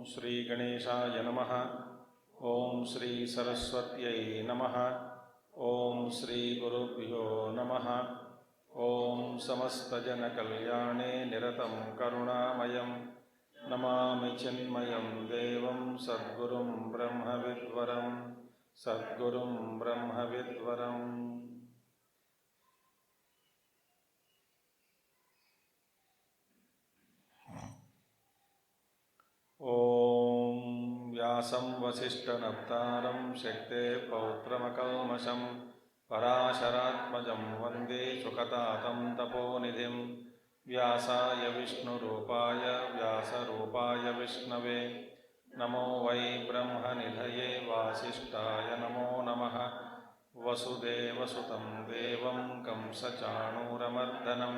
श्री गणेशाय नमः। ओम श्री सरस्वत्यै नमः। ओम श्री गुरुभ्यो नमः। ओम समस्तजनकल्याणे निरतं करुणामयं नमामि चिन्मयं देवं सद्गुरुं ब्रह्मविद्वरं सद्गुरुं ब्रह्मविद्वरम्। ओम व्यासं वसिष्ठनप्तारं शक्ते पौत्रमकल्मषं पराशरात्मजं वन्दे सुखतातं तपोनिधिं व्यासाय विष्णुरूपाय व्यासरूपाय विष्णवे नमो वै ब्रह्मनिधये वासिष्ठाय नमो नमः। वसुदेवसुतं देवं कंसचाणूरमर्दनं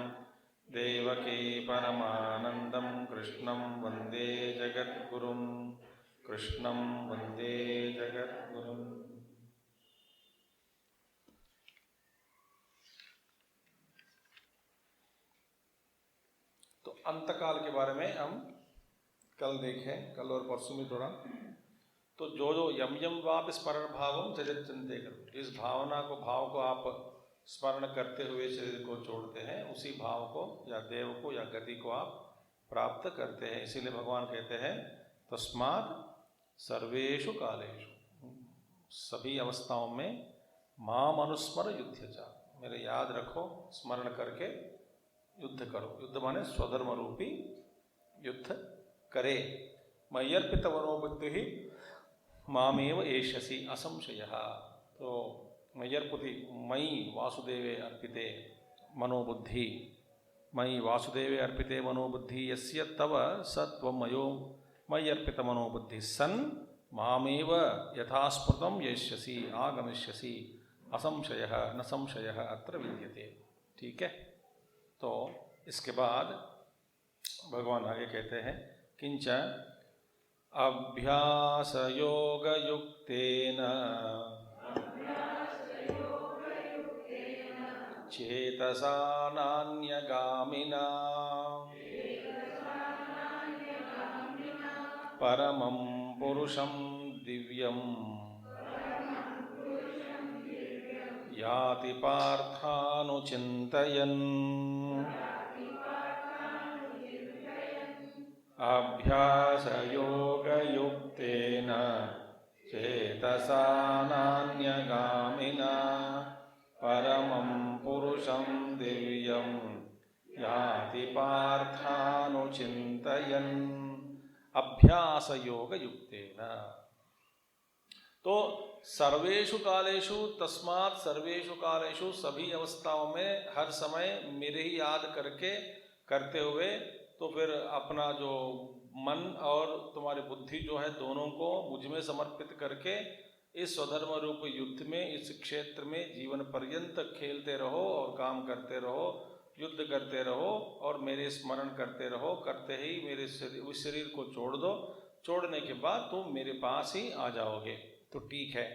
देवकी परमानन्दं कृष्णं वन्दे जगद्गुरुं कृष्णं वन्दे जगद्गुरुम्। तो अंतकाल के बारे में हम कल देखें, कल और परसों में थोड़ा। तो जो जो यम यम वाप स्मरण भावम जजत चिंते करो, इस भावना को, भाव को आप स्मरण करते हुए शरीर को छोड़ते हैं, उसी भाव को या देव को या गति को आप प्राप्त करते हैं। इसीलिए भगवान कहते हैं तस्मात् सर्वेषु कालेषु, सभी अवस्थाओं में माम अनुस्मर युद्धचा, मेरे याद रखो, स्मरण करके युद्ध करो। युद्ध माने स्वधर्म रूपी युद्ध करे। मय्यर्पित मनोबुद्धि ही मामेव एष्यसि असंशयः। तो मय्यर्पिति, मयि वासुदेवे अर्पिते मनोबुद्धि, मयि वासुदेवे अर्पिते मनोबुद्धि यस्य तव स त्वमयो मय्यर्पित मनोबुद्धि सन् मामेव यथास्मृतं येष्यसि आगमिष्यसि असंशयः न संशयः अत्र विद्यते। ठीक है। तो इसके बाद भगवान आगे कहते हैं किंच अभ्यासयोगयुक्तेन चेतसा नान्यगामिना परमं पुरुषं दिव्यं याति पार्थानुचिन्तयन्। अभ्यासयोगयुक्तेन चेतसा नान्यगामिना परमं पुरुषं दिव्यं याति पार्थानुचिन्तयन्। अभ्यास योग युक्तेन, तो सर्वेषु कालेषु, तस्मात् सर्वेषु कालेषु, सभी अवस्थाओं में हर समय मेरे ही याद करके करते हुए, तो फिर अपना जो मन और तुम्हारी बुद्धि जो है दोनों को मुझ में समर्पित करके इस स्वधर्म रूप युद्ध में, इस क्षेत्र में जीवन पर्यंत खेलते रहो और काम करते रहो, युद्ध करते रहो और मेरे स्मरण करते रहो। करते ही मेरे उस शरीर को छोड़ दो, छोड़ने के बाद तुम मेरे पास ही आ जाओगे। तो ठीक है,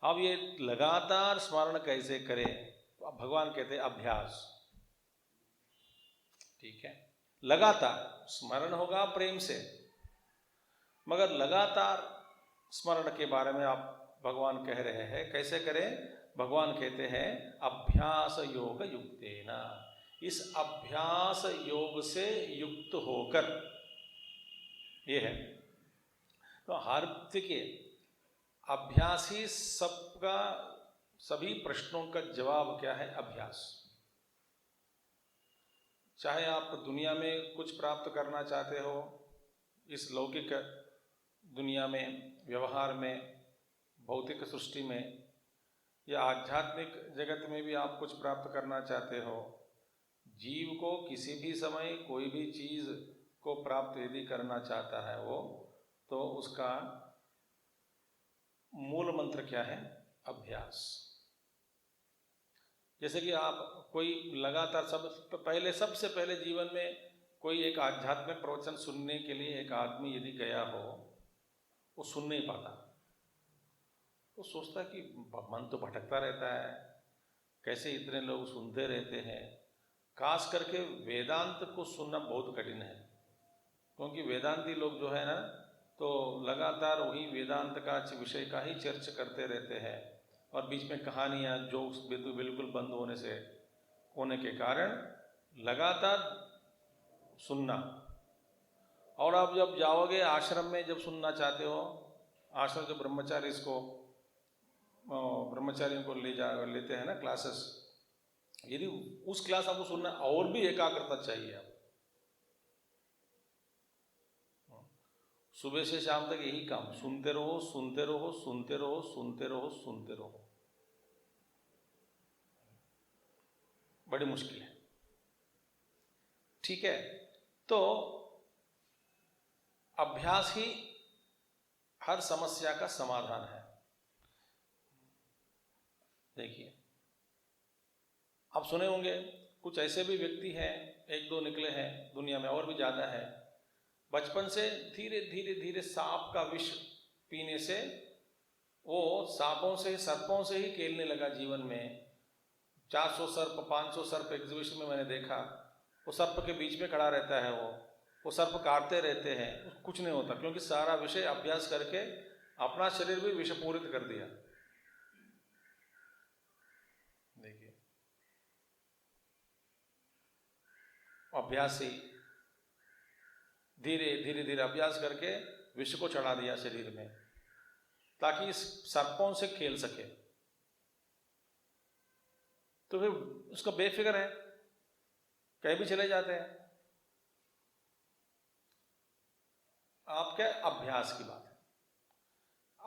अब ये लगातार स्मरण कैसे करें? भगवान कहते हैं अभ्यास। ठीक है, लगातार स्मरण होगा प्रेम से, मगर लगातार स्मरण के बारे में आप भगवान कह रहे हैं कैसे करें? भगवान कहते हैं अभ्यास योग युक्तेन, इस अभ्यास योग से युक्त होकर। ये है तो हर के अभ्यास ही सबका, सभी प्रश्नों का जवाब क्या है? अभ्यास। चाहे आप दुनिया में कुछ प्राप्त करना चाहते हो, इस लौकिक दुनिया में, व्यवहार में, भौतिक सृष्टि में, या आध्यात्मिक जगत में भी आप कुछ प्राप्त करना चाहते हो, जीव को किसी भी समय कोई भी चीज को प्राप्त यदि करना चाहता है वो, तो उसका मूल मंत्र क्या है? अभ्यास। जैसे कि आप कोई लगातार सबसे पहले जीवन में कोई एक आध्यात्मिक प्रवचन सुनने के लिए एक आदमी यदि गया हो, वो सुन नहीं पाता, वो सोचता कि मन तो भटकता रहता है, कैसे इतने लोग सुनते रहते हैं। खास करके वेदांत को सुनना बहुत कठिन है, क्योंकि वेदांती लोग जो है ना, तो लगातार वही वेदांत का विषय का ही चर्चा करते रहते हैं, और बीच में कहानियाँ जोक्स बिल्कुल बंद होने के कारण लगातार सुनना। और आप जब जाओगे आश्रम में, जब सुनना चाहते हो, आश्रम जो ब्रह्मचारियों को लेते हैं ना क्लासेस, यदि उस क्लास आपको सुनना, और भी एकाग्रता चाहिए। आप सुबह से शाम तक यही काम, सुनते रहो सुनते रहो सुनते रहो सुनते रहो सुनते रहो, बड़ी मुश्किल है। ठीक है, तो अभ्यास ही हर समस्या का समाधान है। देखिए, आप सुने होंगे कुछ ऐसे भी व्यक्ति हैं, एक दो निकले हैं दुनिया में, और भी ज्यादा है, बचपन से धीरे धीरे धीरे सांप का विष पीने से वो सर्पों से ही खेलने लगा जीवन में। 400 सर्प 500 सर्प एग्जीबिशन में मैंने देखा, वो सर्प के बीच में खड़ा रहता है, वो सर्प काटते रहते हैं, कुछ नहीं होता, क्योंकि सारा विषय अभ्यास करके अपना शरीर भी विषपूरित कर दिया। देखिए, अभ्यास ही धीरे धीरे अभ्यास करके विष को चढ़ा दिया शरीर में, ताकि इस सर्पों से खेल सके। तो फिर उसका बेफिक्र है, कहीं भी चले जाते हैं। आपके अभ्यास की बात है।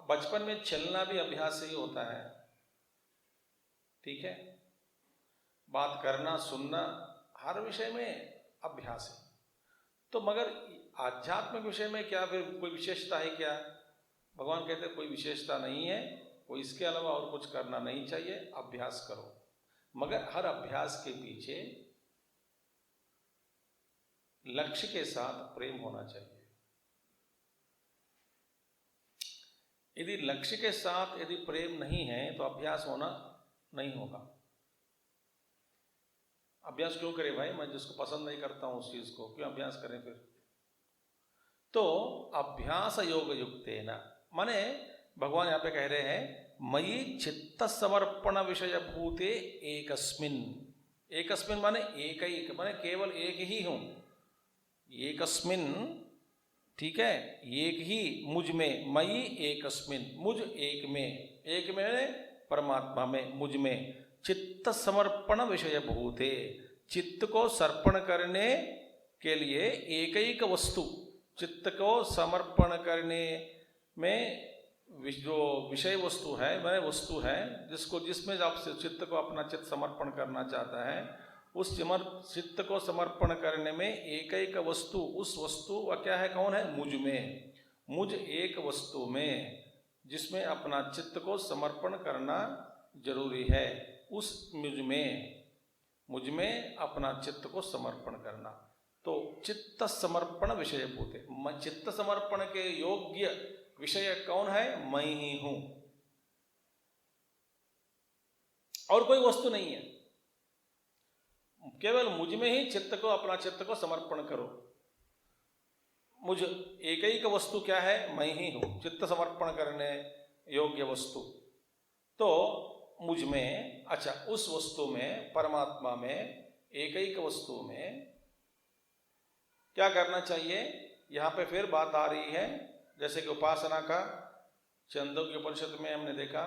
बचपन में चलना भी अभ्यास से ही होता है, ठीक है, बात करना सुनना हर विषय में अभ्यास है। तो मगर आध्यात्मिक विषय में क्या फिर कोई विशेषता है क्या? भगवान कहते हैं कोई विशेषता नहीं है, कोई इसके अलावा और कुछ करना नहीं चाहिए, अभ्यास करो। मगर हर अभ्यास के पीछे लक्ष्य के साथ प्रेम होना चाहिए। यदि लक्ष्य के साथ यदि प्रेम नहीं है तो अभ्यास होना नहीं होगा। अभ्यास क्यों करें भाई? मैं जिसको पसंद नहीं करता हूं उस चीज को क्यों अभ्यास करें फिर? तो अभ्यास योग युक्तेन, माने भगवान यहां पे कह रहे हैं मयि चित्त समर्पण विषय भूते एकस्मिन। एकस्मिन माने एक माने केवल एक ही हूं, एकस्मिन, ठीक है, एक ही मुझ में, मयि एकस्मिन, मुझ एक में परमात्मा में, मुझ में, चित्त समर्पण विषय भूते, चित्त को समर्पण करने के लिए एक वस्तु, चित्त को समर्पण करने में जो विषय वस्तु है, वह वस्तु है जिसमें आप चित्त को अपना चित्त समर्पण करना चाहता है, उस चित्त को समर्पण करने में एक वस्तु, उस वस्तु वह क्या है, कौन है? मुझ में, मुझ एक वस्तु में जिसमें अपना चित्त को समर्पण करना जरूरी है, उस मुझ में अपना चित्त को समर्पण करना। तो चित्त समर्पण विषय भूते, चित्त समर्पण के योग्य विषय कौन है? मैं ही हूं, और कोई वस्तु नहीं है। केवल मुझ में ही चित्त को, अपना चित्त को समर्पण करो। मुझ एक वस्तु क्या है? मैं ही हूं, चित्त समर्पण करने योग्य वस्तु। तो मुझ में, अच्छा, उस वस्तु में, परमात्मा में, एक वस्तु में क्या करना चाहिए? यहां पे फिर बात आ रही है, जैसे कि उपासना का छंदोग्य उपनिषद में हमने देखा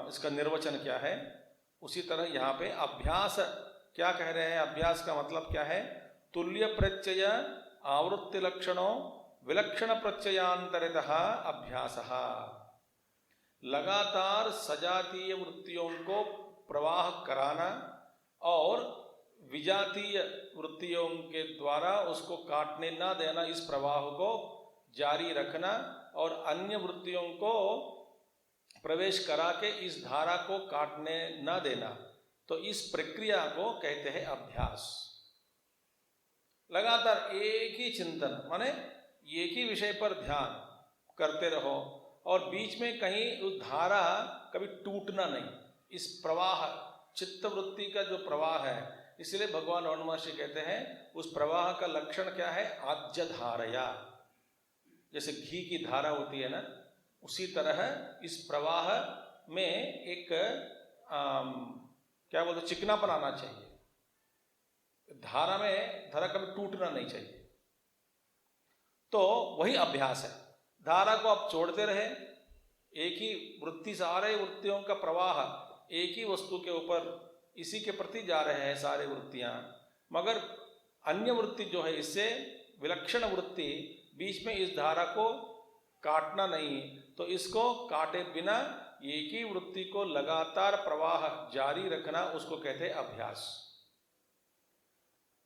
इसका निर्वचन क्या है, उसी तरह यहाँ पे अभ्यास क्या कह रहे हैं? अभ्यास का मतलब क्या है? तुल्य प्रत्यय आवृत्ति लक्षणों विलक्षण प्रत्ययांतरितः अभ्यासः, लगातार सजातीय वृत्तियों को प्रवाह कराना और विजातीय वृत्तियों के द्वारा उसको काटने ना देना, इस प्रवाह को जारी रखना और अन्य वृत्तियों को प्रवेश करा के इस धारा को काटने ना देना, तो इस प्रक्रिया को कहते हैं अभ्यास। लगातार एक ही चिंतन माने एक ही विषय पर ध्यान करते रहो और बीच में कहीं उस धारा कभी टूटना नहीं। इस प्रवाह, चित्त वृत्ति का जो प्रवाह है, इसलिए भगवान रमण महर्षि कहते हैं उस प्रवाह का लक्षण क्या है? आज्य धारया। जैसे घी की धारा होती है ना, उसी तरह इस प्रवाह में एक क्या बोलते, चिकनापन आना चाहिए। धारा कभी टूटना नहीं चाहिए। तो वही अभ्यास है। धारा को आप छोड़ते रहे, एक ही वृत्ति, सारे वृत्तियों का प्रवाह एक ही वस्तु के ऊपर, इसी के प्रति जा रहे हैं सारे वृत्तियां, मगर अन्य वृत्ति जो है, इससे विलक्षण वृत्ति बीच में इस धारा को काटना नहीं। तो इसको काटे बिना एक ही वृत्ति को लगातार प्रवाह जारी रखना, उसको कहते हैं अभ्यास।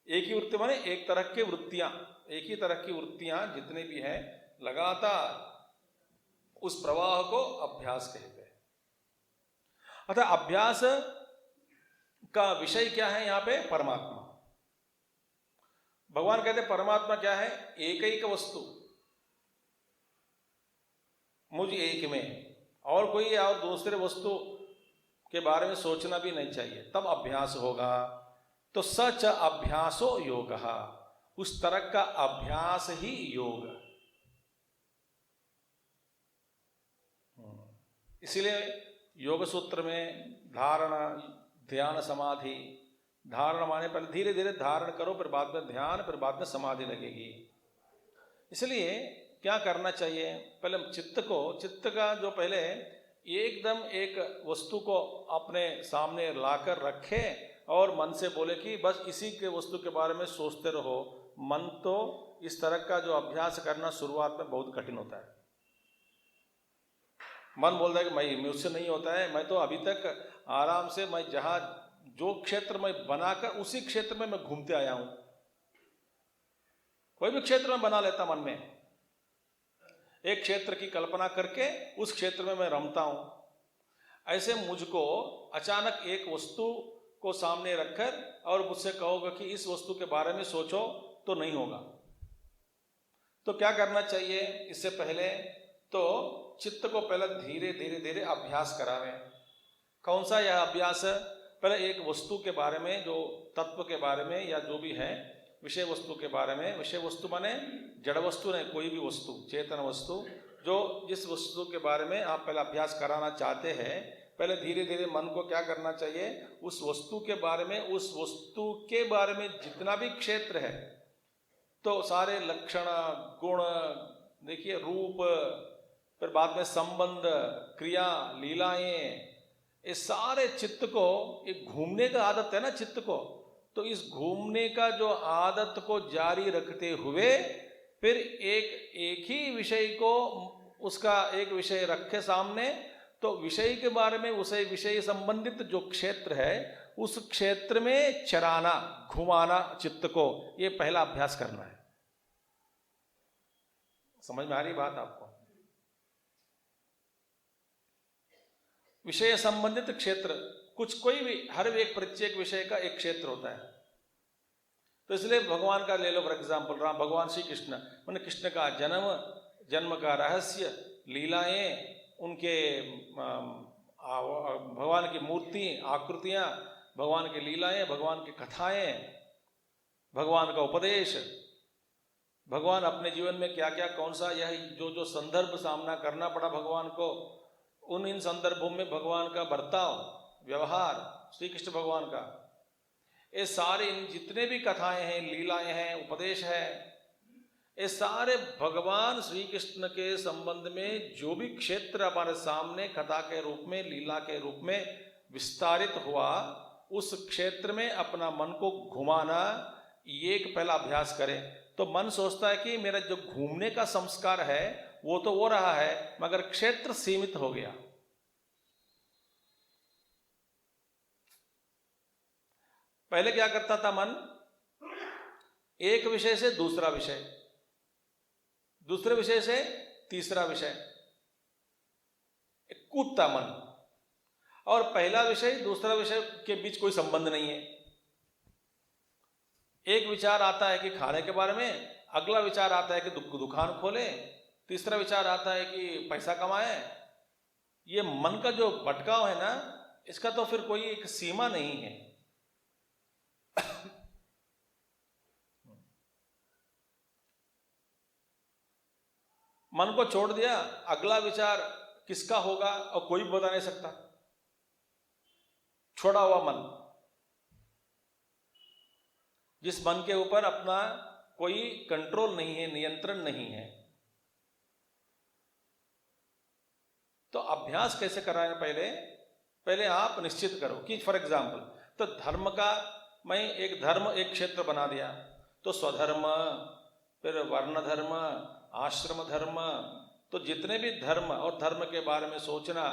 एक ही वृत्ति माने एक तरह के वृत्तियां, एक ही तरह की वृत्तियां जितने भी हैं, लगातार उस प्रवाह को अभ्यास कहते हैं। अतः अभ्यास का विषय क्या है यहाँ पे? परमात्मा। भगवान कहते हैं परमात्मा क्या है? एक एक वस्तु, मुझ एक में, और कोई और दूसरे वस्तु के बारे में सोचना भी नहीं चाहिए, तब अभ्यास होगा। तो सच अभ्यासो योग, उस तरह का अभ्यास ही योग। इसीलिए योग सूत्र में धारणा, ध्यान, समाधि, धारणा माने पहले धीरे धीरे धारण करो, फिर बाद में ध्यान, फिर बाद में समाधि लगेगी। इसलिए क्या करना चाहिए? पहले चित्त का जो पहले एकदम एक वस्तु को अपने सामने लाकर रखे और मन से बोले कि बस इसी के वस्तु के बारे में सोचते रहो। मन तो इस तरह का जो अभ्यास करना शुरुआत में बहुत कठिन होता है। मन बोलता है कि मुझसे नहीं होता है, मैं तो अभी तक आराम से, मैं जहाँ जो क्षेत्र में बनाकर उसी क्षेत्र में मैं घूमते आया हूं। कोई भी क्षेत्र में बना लेता मन में, एक क्षेत्र की कल्पना करके उस क्षेत्र में मैं रमता हूं। ऐसे मुझको अचानक एक वस्तु को सामने रखकर और मुझसे कहोगे कि इस वस्तु के बारे में सोचो, तो नहीं होगा। तो क्या करना चाहिए? इससे पहले तो चित्त को पहले धीरे धीरे धीरे अभ्यास करावें। कौन सा यह अभ्यास? पहले एक वस्तु के बारे में, जो तत्व के बारे में या जो भी है विषय वस्तु के बारे में, विषय वस्तु माने जड़ वस्तु नहीं, कोई भी वस्तु, चेतन वस्तु, जो जिस वस्तु के बारे में आप पहले अभ्यास कराना चाहते हैं, पहले धीरे धीरे मन को क्या करना चाहिए? उस वस्तु के बारे में, उस वस्तु के बारे में जितना भी क्षेत्र है, तो सारे लक्षण, गुण, देखिए रूप, फिर बाद में संबंध, क्रिया, लीलाएं, इस सारे चित्त को, एक घूमने का आदत है ना चित्त को, तो इस घूमने का जो आदत को जारी रखते हुए फिर एक ही विषय को, उसका एक विषय रखे सामने, तो विषय के बारे में, उसे विषय संबंधित जो क्षेत्र है उस क्षेत्र में चराना, घुमाना चित्त को, ये पहला अभ्यास करना है। समझ में आ रही बात आपको? विषय संबंधित क्षेत्र, कुछ कोई भी, हर एक प्रत्येक विषय का एक क्षेत्र होता है। तो इसलिए भगवान का ले लो फॉर एग्जाम्पल, राम भगवान श्री कृष्ण, मैंने कृष्ण का जन्म का रहस्य, लीलाएं, उनके भगवान की मूर्ति, आकृतियां, भगवान की लीलाएं, भगवान की कथाएं, भगवान का उपदेश, भगवान अपने जीवन में क्या क्या, कौन सा, यह जो संदर्भ सामना करना पड़ा भगवान को, इन संदर्भों में भगवान का बर्ताव, व्यवहार, श्री कृष्ण भगवान का, ये सारे जितने भी कथाएं हैं, लीलाएं हैं, उपदेश है, ये सारे भगवान श्री कृष्ण के संबंध में जो भी क्षेत्र हमारे सामने कथा के रूप में, लीला के रूप में विस्तारित हुआ, उस क्षेत्र में अपना मन को घुमाना, ये एक पहला अभ्यास करें। तो मन सोचता है कि मेरा जो घूमने का संस्कार है वो तो हो रहा है, मगर क्षेत्र सीमित हो गया। पहले क्या करता था मन? एक विषय से दूसरा विषय, दूसरे विषय से तीसरा विषय, कूदता मन, और पहला विषय दूसरा विषय के बीच कोई संबंध नहीं है। एक विचार आता है कि खाने के बारे में, अगला विचार आता है कि दुकान खोले, तीसरा विचार आता है कि पैसा कमाए। ये मन का जो भटकाव है ना, इसका तो फिर कोई एक सीमा नहीं है। मन को छोड़ दिया, अगला विचार किसका होगा और कोई बता नहीं सकता। छोड़ा हुआ मन, जिस मन के ऊपर अपना कोई कंट्रोल नहीं है, नियंत्रण नहीं है। तो अभ्यास कैसे कराएं? पहले आप निश्चित करो कि फॉर एग्जाम्पल, तो धर्म का मैं एक क्षेत्र बना दिया, तो स्वधर्म, फिर वर्ण धर्म, आश्रम धर्म, तो जितने भी धर्म और धर्म के बारे में सोचना,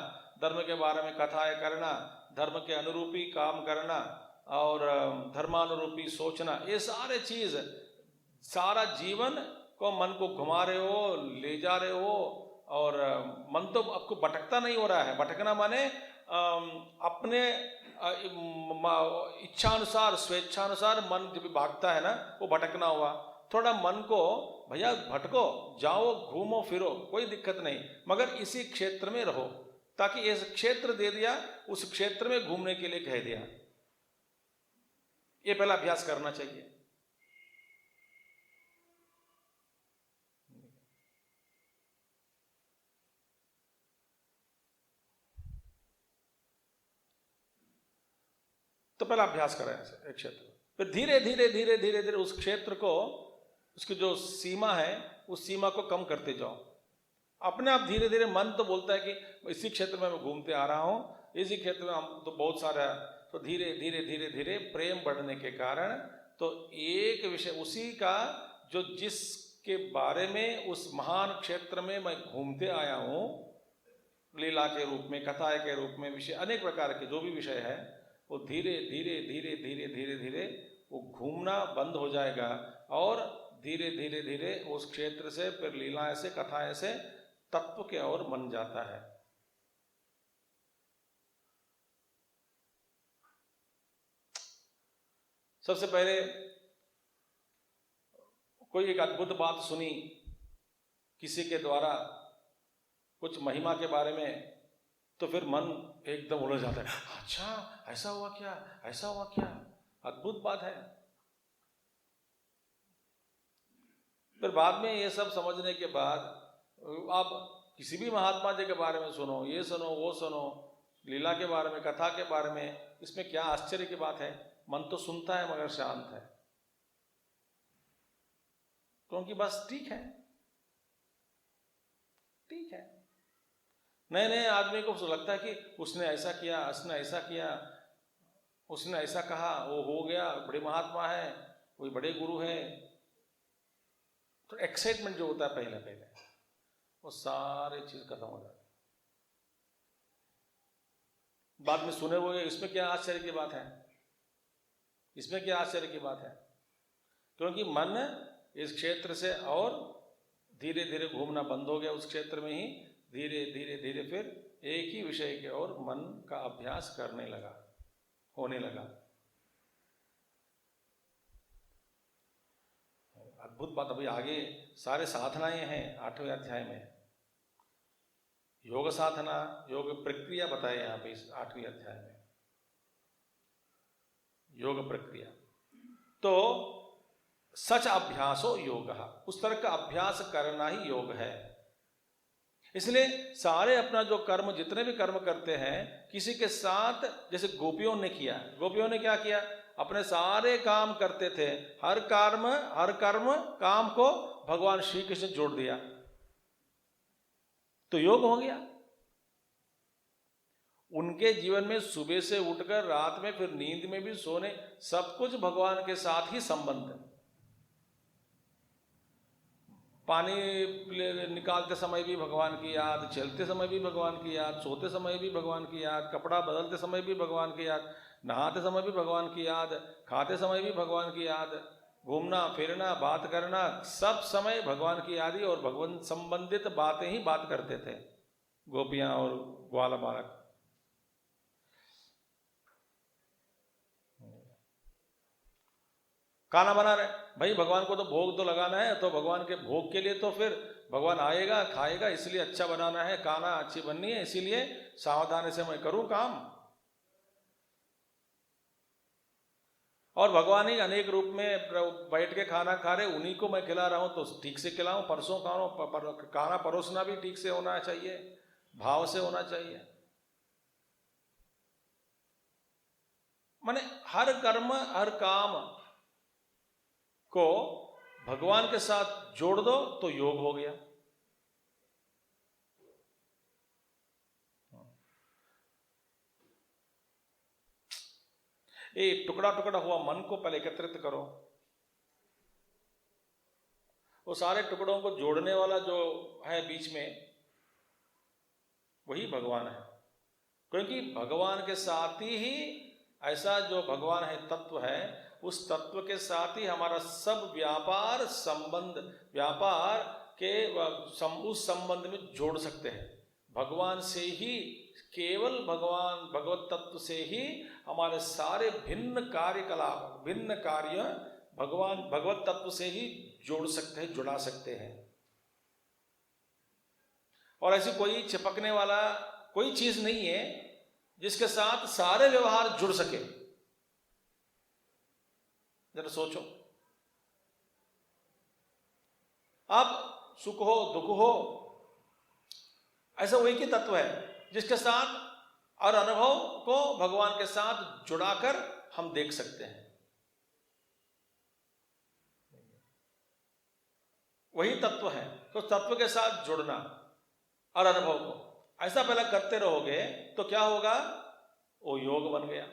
धर्म के बारे में कथाएं करना, धर्म के अनुरूपी काम करना और धर्मानुरूपी सोचना, ये सारे चीज, सारा जीवन को मन को घुमा रहे हो, ले जा रहे हो, और मन तो आपको भटकता नहीं हो रहा है। भटकना माने अपने इच्छानुसार, स्वेच्छानुसार मन जब भागता है ना, वो भटकना हुआ। थोड़ा मन को भैया भटको, जाओ, घूमो फिरो, कोई दिक्कत नहीं, मगर इसी क्षेत्र में रहो, ताकि इस क्षेत्र दे दिया, उस क्षेत्र में घूमने के लिए कह दिया। ये पहला अभ्यास करना चाहिए। तो पहला अभ्यास करें एक क्षेत्र, फिर धीरे धीरे धीरे धीरे धीरे उस क्षेत्र को, उसकी जो सीमा है, उस सीमा को कम करते जाओ। अपने आप धीरे धीरे मन तो बोलता है कि इसी क्षेत्र में मैं घूमते आ रहा हूं, इसी क्षेत्र में हम तो बहुत सारा, तो धीरे धीरे धीरे धीरे प्रेम बढ़ने के कारण तो एक विषय उसी का, जो जिसके बारे में उस महान क्षेत्र में मैं घूमते आया हूं, लीला के रूप में, कथा के रूप में, विषय अनेक प्रकार के जो भी विषय है, वो धीरे धीरे धीरे धीरे धीरे धीरे वो घूमना बंद हो जाएगा, और धीरे धीरे धीरे उस क्षेत्र से, फिर लीलाएं से, कथाएं से तत्व के ओर मन जाता है। सबसे पहले कोई एक अद्भुत बात सुनी किसी के द्वारा, कुछ महिमा के बारे में, तो फिर मन एकदम उलझ जाता है। अच्छा, ऐसा हुआ क्या, ऐसा हुआ क्या, अद्भुत बात है। फिर बाद में ये सब समझने के बाद आप किसी भी महात्मा जी के बारे में सुनो, ये सुनो, वो सुनो, लीला के बारे में, कथा के बारे में, इसमें क्या आश्चर्य की बात है? मन तो सुनता है मगर शांत है, क्योंकि बस ठीक है, ठीक है। नए नए आदमी को लगता है कि उसने ऐसा किया, उसने ऐसा किया, उसने ऐसा कहा, वो हो गया, बड़े महात्मा है, कोई बड़े गुरु है। तो एक्साइटमेंट जो होता है पहले पहले, वो सारी चीज खत्म हो जाती है। बाद में सुने हुए, इसमें क्या आश्चर्य की बात है? इसमें क्या आश्चर्य की बात है? क्योंकि मन इस क्षेत्र से और धीरे धीरे घूमना बंद हो गया, उस क्षेत्र में ही धीरे धीरे धीरे फिर एक ही विषय के ओर मन का अभ्यास करने लगा, होने लगा। अद्भुत बात। अभी आगे सारे साधनाएं हैं 8वें अध्याय में, योग साधना, योग प्रक्रिया बताए यहाँ पे इस 8वें अध्याय में, योग प्रक्रिया। तो सच अभ्यासो योग, उस तरह का अभ्यास करना ही योग है। इसलिए सारे अपना जो कर्म, जितने भी कर्म करते हैं, किसी के साथ, जैसे गोपियों ने किया, गोपियों ने क्या किया? अपने सारे काम करते थे, हर कर्म काम को भगवान श्री कृष्ण जोड़ दिया, तो योग हो गया। उनके जीवन में सुबह से उठकर रात में, फिर नींद में भी, सोने, सब कुछ भगवान के साथ ही संबंध है। पानी निकालते समय भी भगवान की याद, चलते समय भी भगवान की याद, सोते समय भी भगवान की याद, कपड़ा बदलते समय भी भगवान की याद, नहाते समय भी भगवान की याद, खाते समय भी भगवान की याद, घूमना फिरना बात करना सब समय भगवान की याद ही और भगवान संबंधित बातें ही बात करते थे गोपियां और ग्वाला बालक। खाना बना रहे भाई, भगवान को तो भोग तो लगाना है, तो भगवान के भोग के लिए तो फिर भगवान आएगा खाएगा, इसलिए अच्छा बनाना है, खाना अच्छी बननी है, इसीलिए सावधानी से मैं करूं काम। और भगवान ही अनेक रूप में बैठ के खाना खा रहे, उन्हीं को मैं खिला रहा हूं तो ठीक से खिलाऊं। परसों खाना परोसना भी ठीक से होना चाहिए, भाव से होना चाहिए। माने हर कर्म हर काम को भगवान के साथ जोड़ दो तो योग हो गया। ये टुकड़ा टुकड़ा हुआ मन को पहले एकत्रित करो, वो सारे टुकड़ों को जोड़ने वाला जो है बीच में वही भगवान है। क्योंकि भगवान के साथ ही ऐसा जो भगवान है तत्व है, उस तत्व के साथ ही हमारा सब व्यापार संबंध, व्यापार के उस संबंध में जोड़ सकते हैं। भगवान से ही, केवल भगवान भगवत तत्व से ही हमारे सारे भिन्न कार्यकलाप, भिन्न कार्य भगवान भगवत तत्व से ही जोड़ सकते हैं, जुड़ा सकते हैं। और ऐसी कोई चिपकने वाला कोई चीज नहीं है जिसके साथ सारे व्यवहार जुड़ सके। जरा सोचो, अब सुख हो दुख हो, ऐसा वही की तत्व है जिसके साथ और अनुभव को भगवान के साथ जुड़ाकर हम देख सकते हैं। वही तत्व है, तो तत्व के साथ जुड़ना और अनुभव को ऐसा पहले करते रहोगे तो क्या होगा, वो योग बन गया।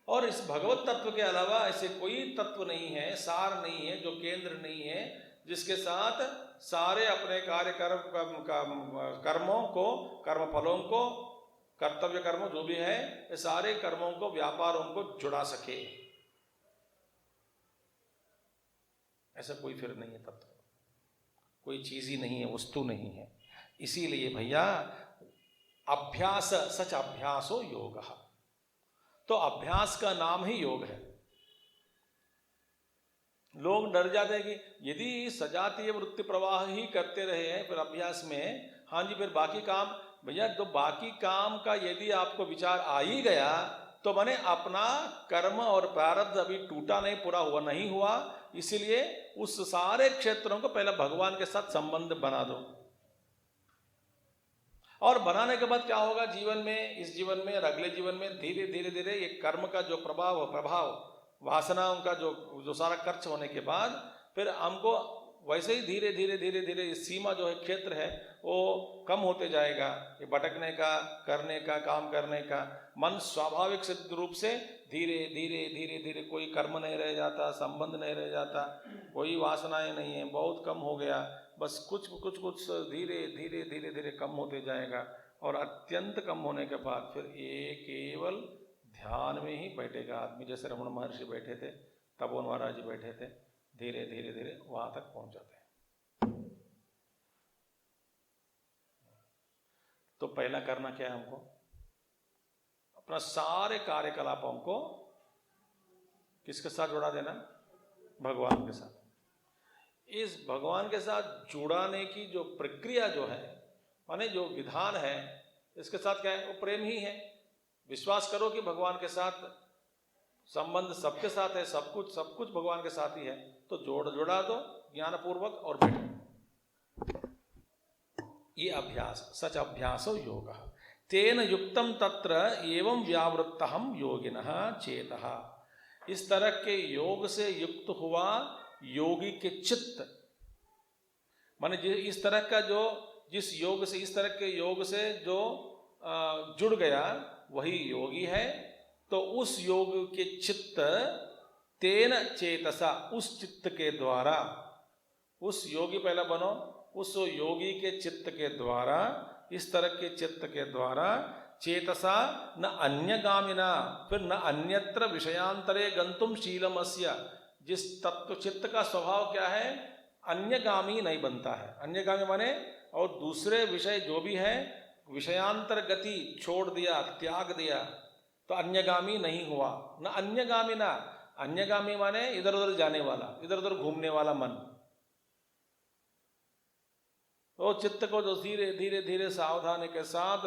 और इस भगवत तत्व के अलावा ऐसे कोई तत्व नहीं है, सार नहीं है, जो केंद्र नहीं है, जिसके साथ सारे अपने कार्य कर्मों को, कर्म फलों को, कर्तव्य कर्म जो भी है, ये सारे कर्मों को, व्यापारों को जुड़ा सके। ऐसा कोई फिर नहीं है तत्व, कोई चीज ही नहीं है, वस्तु नहीं है। इसीलिए भैया अभ्यास सच अभ्यासो योग, तो अभ्यास का नाम ही योग है। लोग डर जाते हैं कि यदि सजातीय वृत्ति प्रवाह ही करते रहे हैं फिर अभ्यास में, हाँ जी फिर बाकी काम, भैया तो बाकी काम का यदि आपको विचार आ ही गया तो माने अपना कर्म और प्रारब्ध अभी टूटा नहीं, पूरा हुआ नहीं हुआ, इसीलिए उस सारे क्षेत्रों को पहले भगवान के साथ संबंध बना दो। और बनाने के बाद क्या होगा जीवन में, इस जीवन में और अगले जीवन में धीरे धीरे धीरे ये कर्म का जो प्रभाव वासनाओं का जो सारा खर्च होने के बाद फिर हमको वैसे ही धीरे धीरे धीरे धीरे सीमा जो है, क्षेत्र है, वो कम होते जाएगा। ये भटकने का, करने का, काम करने का मन स्वाभाविक सिद्ध रूप से धीरे धीरे धीरे धीरे, कोई कर्म नहीं रह जाता, संबंध नहीं रह जाता, कोई वासनाएं नहीं है, बहुत कम हो गया, बस कुछ कुछ कुछ धीरे धीरे धीरे धीरे कम होते जाएगा। और अत्यंत कम होने के बाद फिर ये केवल ध्यान में ही बैठेगा आदमी, जैसे रमण महर्षि बैठे थे, तपोवन महाराज जी बैठे थे, धीरे धीरे धीरे वहां तक पहुंच जाते हैं। तो पहला करना क्या है हमको, अपना सारे कार्यकलापों को किसके साथ जुड़ा देना, भगवान के साथ। इस भगवान के साथ जुड़ाने की जो प्रक्रिया जो है, माने जो विधान है, इसके साथ क्या है, वो प्रेम ही है। विश्वास करो कि भगवान के साथ संबंध सबके साथ है, सब कुछ भगवान के साथ ही है, तो जोड़ा दो ज्ञानपूर्वक और बैठो। ये अभ्यास सच अभ्यासो योग, तेन युक्तम तत्र एवं व्यावृत्तहम योगिनः चेतः। इस तरह के योग से युक्त हुआ योगी के चित्त, माने इस तरह का जो, जिस योग से, इस तरह के योग से जो जुड़ गया वही योगी है। तो उस योग के चित्त, तेन चेतसा, उस चित्त के द्वारा, उस योगी पहला बनो, उस योगी के चित्त के द्वारा इस तरह के चित्त के द्वारा चेतसा न अन्यगामिना, फिर न अन्यत्र विषयांतरे गंतुम शीलमस्य, जिस तत्व चित्त का स्वभाव क्या है, अन्यगामी नहीं बनता है। अन्यगामी माने और दूसरे विषय जो भी है विषयांतर गति छोड़ दिया, त्याग दिया, तो अन्यगामी नहीं हुआ। न अन्यगामी ना, अन्यगामी माने इधर उधर जाने वाला, इधर उधर घूमने वाला मन। तो चित्त को जो धीरे धीरे धीरे सावधानी के साथ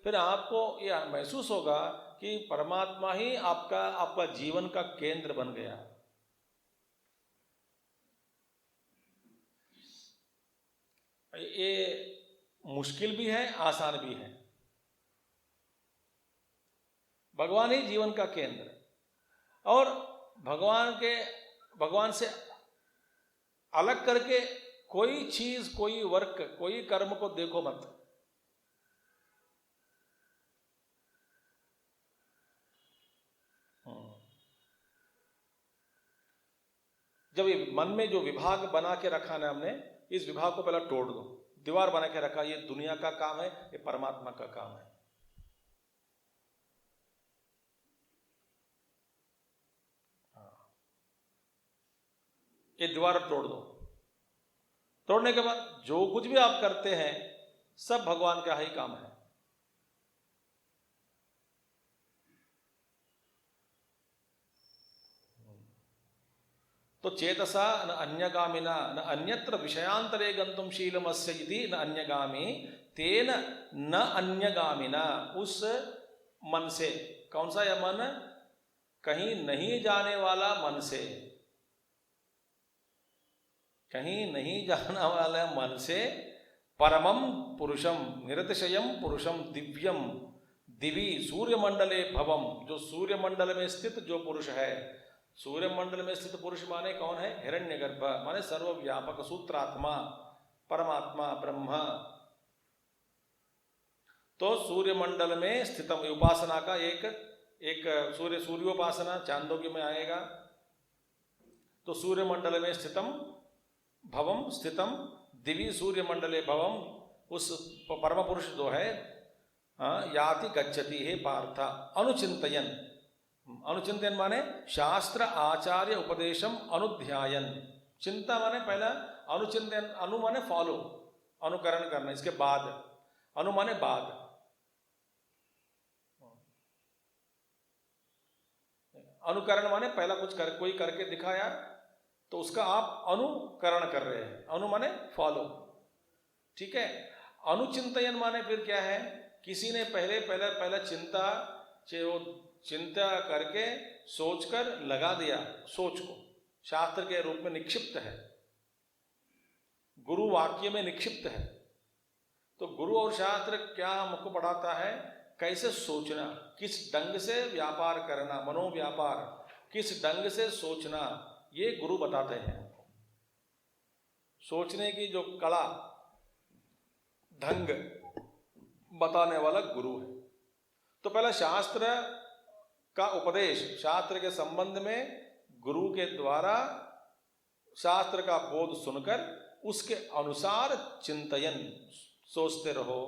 फिर आपको यह महसूस होगा कि परमात्मा ही आपका जीवन का केंद्र बन गया। ये मुश्किल भी है, आसान भी है। भगवान ही जीवन का केंद्र, और भगवान से अलग करके कोई चीज, कोई वर्क, कोई कर्म को देखो मत। जब ये मन में जो विभाग बना के रखा ना हमने, इस विभाग को पहले तोड़ दो। दीवार बना के रखा, ये दुनिया का काम है, ये परमात्मा का काम है। ये दीवार तोड़ दो। तोड़ने के बाद जो कुछ भी आप करते हैं सब भगवान का ही काम है। तो चेतसा न अन्यगामिना न अन्यत्र विषयांतरे गंतुम शीलमस्य इति न अन्यगामी तेन न अन्यगामिना, उस मन से, कौन सा यह मन, कहीं नहीं जाने वाला मन से, कहीं नहीं जाने वाला मन से, परमम पुरुषम निरतिशयम पुरुषम दिव्यम दिवी सूर्यमंडले भवम, जो सूर्यमंडल में स्थित जो पुरुष है, सूर्यमंडल में स्थित पुरुष माने कौन है, हिरण्यगर्भ माने सर्वव्यापक सूत्रात्मा परमात्मा ब्रह्म। तो सूर्यमंडल में स्थित उपासना का एक सूर्योपासना चांदोग्य में आएगा। तो सूर्यमंडल में स्थितम भवम स्थितम दिवी सूर्यमंडले भवम, उस परम पुरुष जो है याति गच्छति हे पार्थ अनुचिंतयन। अनुचिंतन माने शास्त्र आचार्य उपदेशम अनुध्यायन। चिंता माने पहला, अनुचिंतन, अनु माने फॉलो, अनुकरण करना, इसके बाद, अनु माने बाद, अनुकरण माने पहला कुछ कोई करके दिखाया तो उसका आप अनुकरण कर रहे हैं, अनु माने फॉलो, ठीक है। अनुचिंतन माने फिर क्या है, किसी ने पहला चिंता करके सोचकर लगा दिया, सोच को शास्त्र के रूप में निक्षिप्त है, गुरु वाक्य में निक्षिप्त है। तो गुरु और शास्त्र क्या हमको पढ़ाता है, कैसे सोचना, किस ढंग से व्यापार करना, मनोव्यापार, किस ढंग से सोचना, ये गुरु बताते हैं। सोचने की जो कला, ढंग बताने वाला गुरु है। तो पहला शास्त्र का उपदेश, शास्त्र के संबंध में गुरु के द्वारा शास्त्र का बोध सुनकर उसके अनुसार चिंतन, सोचते रहो,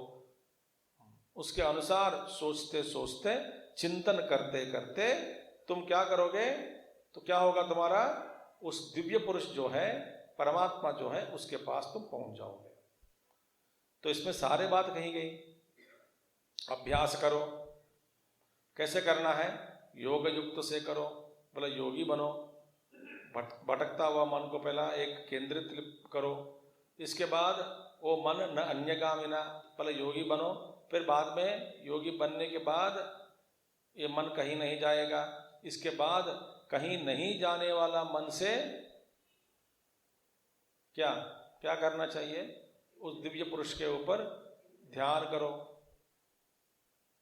उसके अनुसार सोचते सोचते चिंतन करते करते तुम क्या करोगे, तो क्या होगा, तुम्हारा उस दिव्य पुरुष जो है, परमात्मा जो है, उसके पास तुम पहुंच जाओगे। तो इसमें सारे बात कही गई। अभ्यास करो, कैसे करना है, योग युक्त से करो, बोला योगी बनो, भटकता हुआ मन को पहला एक केंद्रित करो, इसके बाद वो मन न अन्यगामिना, पहले योगी बनो, फिर बाद में योगी बनने के बाद ये मन कहीं नहीं जाएगा, इसके बाद कहीं नहीं जाने वाला मन से क्या क्या करना चाहिए, उस दिव्य पुरुष के ऊपर ध्यान करो।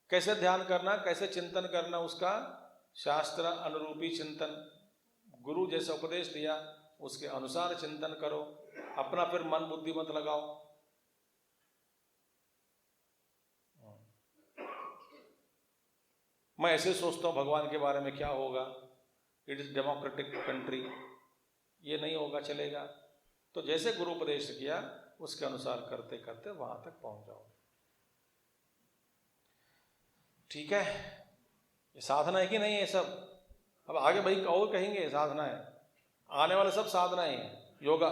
कैसे ध्यान करना, कैसे चिंतन करना, उसका शास्त्र अनुरूपी चिंतन, गुरु जैसा उपदेश दिया उसके अनुसार चिंतन करो, अपना फिर मन बुद्धि मत लगाओ। मैं ऐसे सोचता हूं भगवान के बारे में क्या होगा, इट इज डेमोक्रेटिक कंट्री, ये नहीं होगा, चलेगा। तो जैसे गुरु उपदेश किया उसके अनुसार करते करते वहां तक पहुंच जाओ। ठीक है, ये साधना है कि नहीं है सब? अब आगे भाई और कहेंगे साधना है, आने वाले सब साधनाएं हैं, योगा।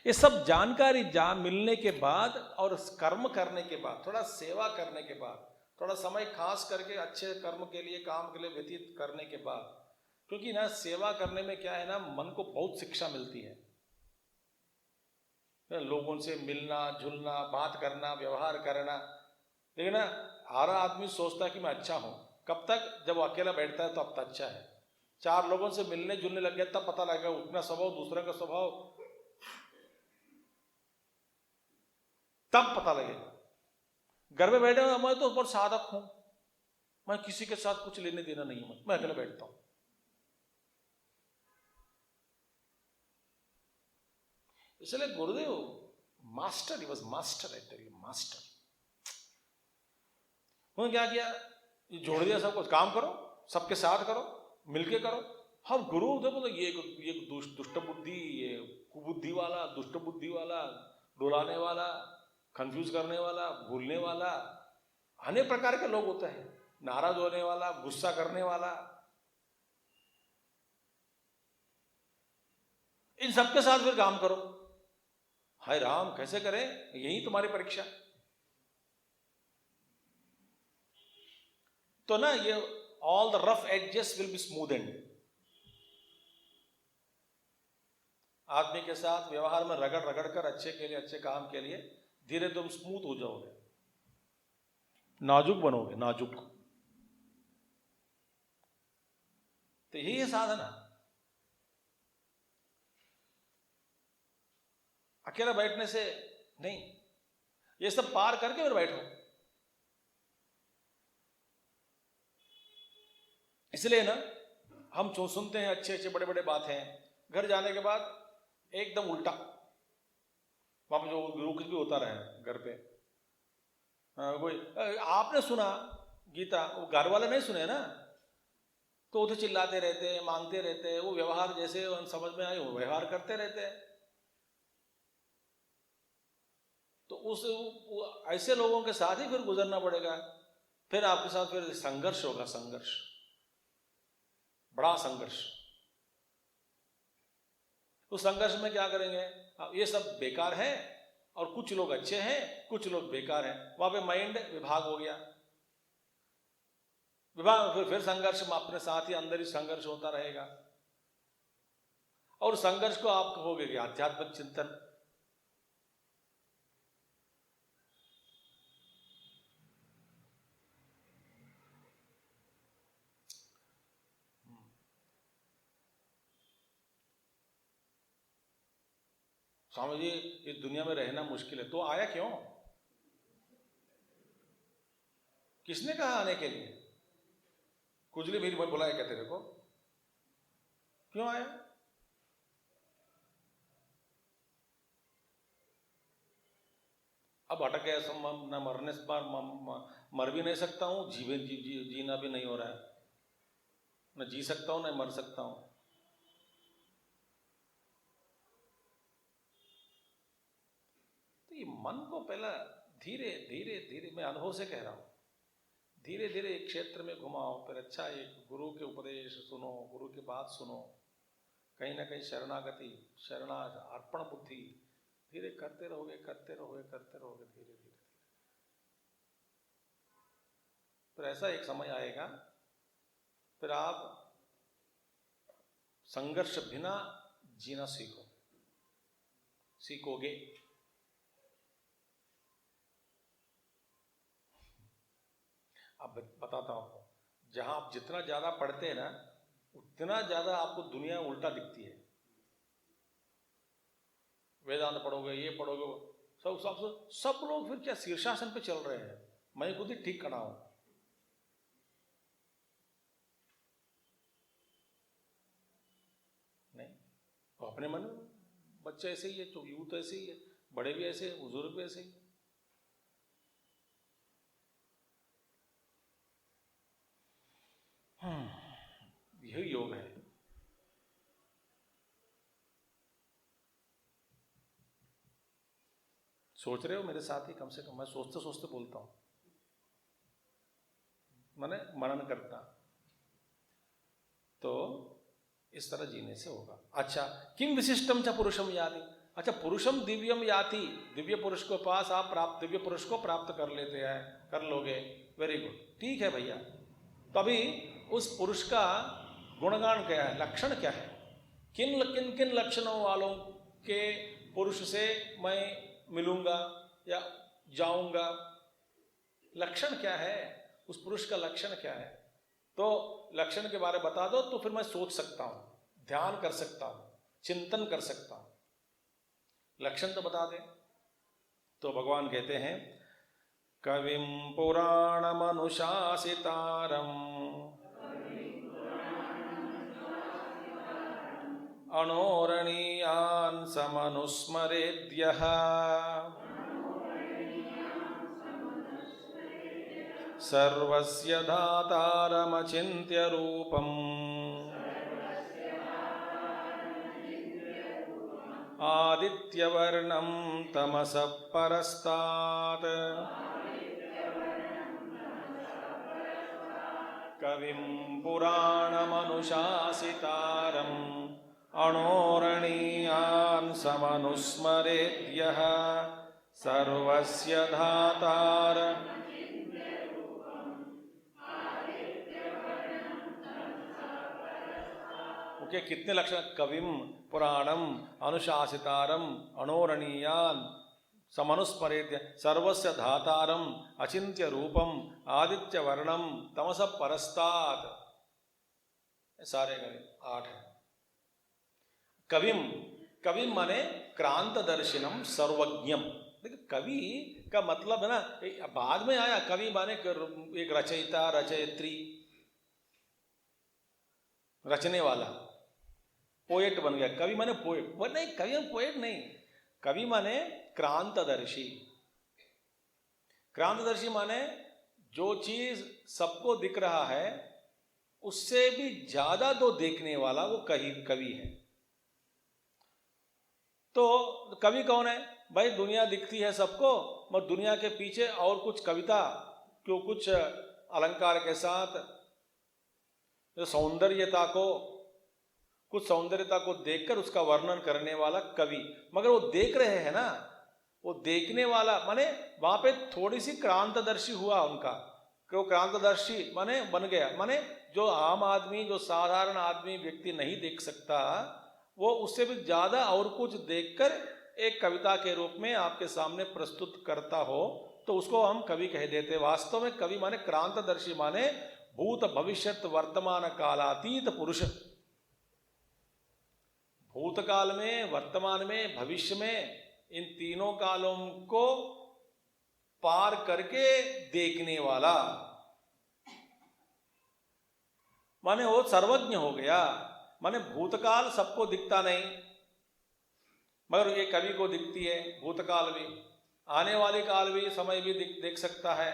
ये सब जानकारी मिलने के बाद और कर्म करने के बाद, थोड़ा सेवा करने के बाद, थोड़ा समय खास करके अच्छे कर्म के लिए, काम के लिए व्यतीत करने के बाद, क्योंकि ना सेवा करने में क्या है ना, मन को बहुत शिक्षा मिलती है। लोगों से मिलना जुलना, बात करना, व्यवहार करना। लेकिन ना हर आदमी सोचता है कि मैं अच्छा हूं, कब तक? जब वो अकेला बैठता है तो अब तक अच्छा है। 4 लोगों से मिलने जुलने लग गया तब पता लगेगा अपना स्वभाव, दूसरे का स्वभाव, तब पता लगेगा। घर में बैठे हुए मैं तो बहुत साधक हूं, मैं किसी के साथ कुछ लेने देना नहीं हूं, मैं अकेला बैठता हूं। इसलिए Gurudev master, he was master, I tell you, master. उन्होंने क्या किया, ये जोड़ दिया सबको, काम करो, सबके साथ करो, मिलके करो। हम गुरुदेव बोले ये दुष्ट बुद्धि, ये कुबुद्धि वाला, दुष्ट बुद्धि वाला, डुलाने वाला, कंफ्यूज करने वाला, भूलने वाला, अनेक प्रकार के लोग होते हैं, नाराज होने वाला, गुस्सा करने वाला। इन सबके साथ फिर काम करो। हाय राम, कैसे करें? यही तुम्हारी परीक्षा। तो ना ये all the rough edges will be smoothened. आदमी के साथ व्यवहार में रगड़ रगड़ कर अच्छे के लिए, अच्छे काम के लिए धीरे तुम स्मूथ हो जाओगे, नाजुक बनोगे, नाजुक। तो यही है साधना। अकेला बैठने से नहीं, ये सब पार करके फिर बैठो। इसलिए ना हम जो सुनते हैं अच्छे अच्छे बड़े बड़े बातें, घर जाने के बाद एकदम उल्टा, वहां पर जो गुरु कुछ भी होता रहे घर पे। कोई आपने सुना गीता, वो घर वाले नहीं सुने ना, तो उधर चिल्लाते रहते, मांगते रहते, वो व्यवहार जैसे समझ में आए वो व्यवहार करते रहते हैं। तो उस ऐसे लोगों के साथ ही फिर गुजरना पड़ेगा। फिर आपके साथ फिर संघर्ष होगा, संघर्ष, बड़ा संघर्ष। उस संघर्ष में क्या करेंगे? ये सब बेकार है और कुछ लोग अच्छे हैं, कुछ लोग बेकार हैं, वहां पे माइंड विभाग हो गया। विभाग फिर संघर्ष में अपने साथ ही अंदर ही संघर्ष होता रहेगा। और संघर्ष को आप कहोगे कि आध्यात्मिक चिंतन। स्वामी जी, इस दुनिया में रहना मुश्किल है, तो आया क्यों? किसने कहा आने के लिए? खुजली मेरी बुलाया क्या तेरे को? क्यों आया? अब अटक गया, न मरने से मर भी नहीं सकता हूं, जीना भी नहीं हो रहा है, न जी सकता हूं न मर सकता हूं। तो ये मन को पहला धीरे धीरे धीरे, मैं अनुभव से कह रहा हूं, धीरे धीरे एक क्षेत्र में घुमाओ, फिर अच्छा एक गुरु के उपदेश सुनो, गुरु की बात सुनो, कहीं ना कहीं शरणागति, अर्पण बुद्धि धीरे करते रहोगे, करते रहोगे, करते रहोगे, धीरे धीरे। फिर ऐसा एक समय आएगा, फिर आप संघर्ष बिना जीना सीखोगे। अब बताता हूं, जहां आप जितना ज्यादा पढ़ते हैं ना, उतना ज्यादा आपको दुनिया उल्टा दिखती है। वेदांत पढ़ोगे, ये पढ़ोगे, सब लोग फिर क्या शीर्षासन पे चल रहे हैं, मैं खुद ही ठीक खड़ा हूं। नहीं, तो अपने मन में बच्चे ऐसे ही है, तो यूथ ऐसे ही है, बड़े भी ऐसे, बुजुर्ग भी ऐसे ही। यही योग है। सोच रहे हो मेरे साथ ही? कम से कम मैं सोचते सोचते बोलता हूं। माने मनन करता। तो इस तरह जीने से होगा। अच्छा, किम विशिष्टम च पुरुषम याति। अच्छा, पुरुषम दिव्यम याति, दिव्य पुरुष को पास आप प्राप्त, दिव्य पुरुष को प्राप्त कर लेते हैं, कर लोगे, वेरी गुड, ठीक है भैया। तो अभी उस पुरुष का गुणगान क्या है, लक्षण क्या है, किन किन किन लक्षणों वालों के पुरुष से मैं मिलूंगा या जाऊंगा, लक्षण क्या है, उस पुरुष का लक्षण क्या है। तो लक्षण के बारे में बता दो तो फिर मैं सोच सकता हूं, ध्यान कर सकता हूं, चिंतन कर सकता हूं। लक्षण तो बता दे। तो भगवान कहते हैं कविम पुराणमनुशासितारम अणोरणीयान् समनुस्मरेद्यः सर्वस्य धातारमचिन्त्य रूपम् आदित्यवर्णं तमसः परस्तात् कविं पुराणमनुशासितारम् अणोरणीयान् समनुस्मरेद्यः सर्वस्य धातार। ओके, कितने लक्षण, कविम पुराणम अनुशासितारम अणोरणीयान समनुस्मरेद्य सर्वस्य धातारम अचिंत्य रूपम आदित्य वर्णम तमस परस्तात्, सारे गए 8 है। कविम, कविम माने क्रांतदर्शिनम सर्वज्ञम। देखिए कवि का मतलब है ना, बाद में आया, कवि माने एक रचयिता, रचयित्री, रचने वाला, पोएट बन गया। कवि माने पोएट, वो नहीं, कवि पोएट नहीं, कवि माने क्रांतदर्शी। क्रांतदर्शी माने जो चीज सबको दिख रहा है उससे भी ज्यादा जो देखने वाला, वो कवि है। तो कवि कौन है भाई, दुनिया दिखती है सबको, मगर दुनिया के पीछे और कुछ कविता क्यों, कुछ अलंकार के साथ जो सौंदर्यता को, कुछ सौंदर्यता को देखकर उसका वर्णन करने वाला कवि। मगर वो देख रहे हैं ना, वो देखने वाला माने वहां पे थोड़ी सी क्रांतदर्शी हुआ उनका, क्यों क्रांतदर्शी माने बन गया, माने जो आम आदमी, जो साधारण आदमी व्यक्ति नहीं देख सकता, वो उससे भी ज्यादा और कुछ देखकर एक कविता के रूप में आपके सामने प्रस्तुत करता हो, तो उसको हम कवि कह देते। वास्तव में कवि माने क्रांतदर्शी, माने भूत भविष्यत वर्तमान कालातीत पुरुष। भूतकाल में, वर्तमान में, भविष्य में, इन तीनों कालों को पार करके देखने वाला, माने वो सर्वज्ञ हो गया। माने भूतकाल सबको दिखता नहीं, मगर ये कवि को दिखती है भूतकाल भी, आने वाले काल भी, समय भी देख सकता है,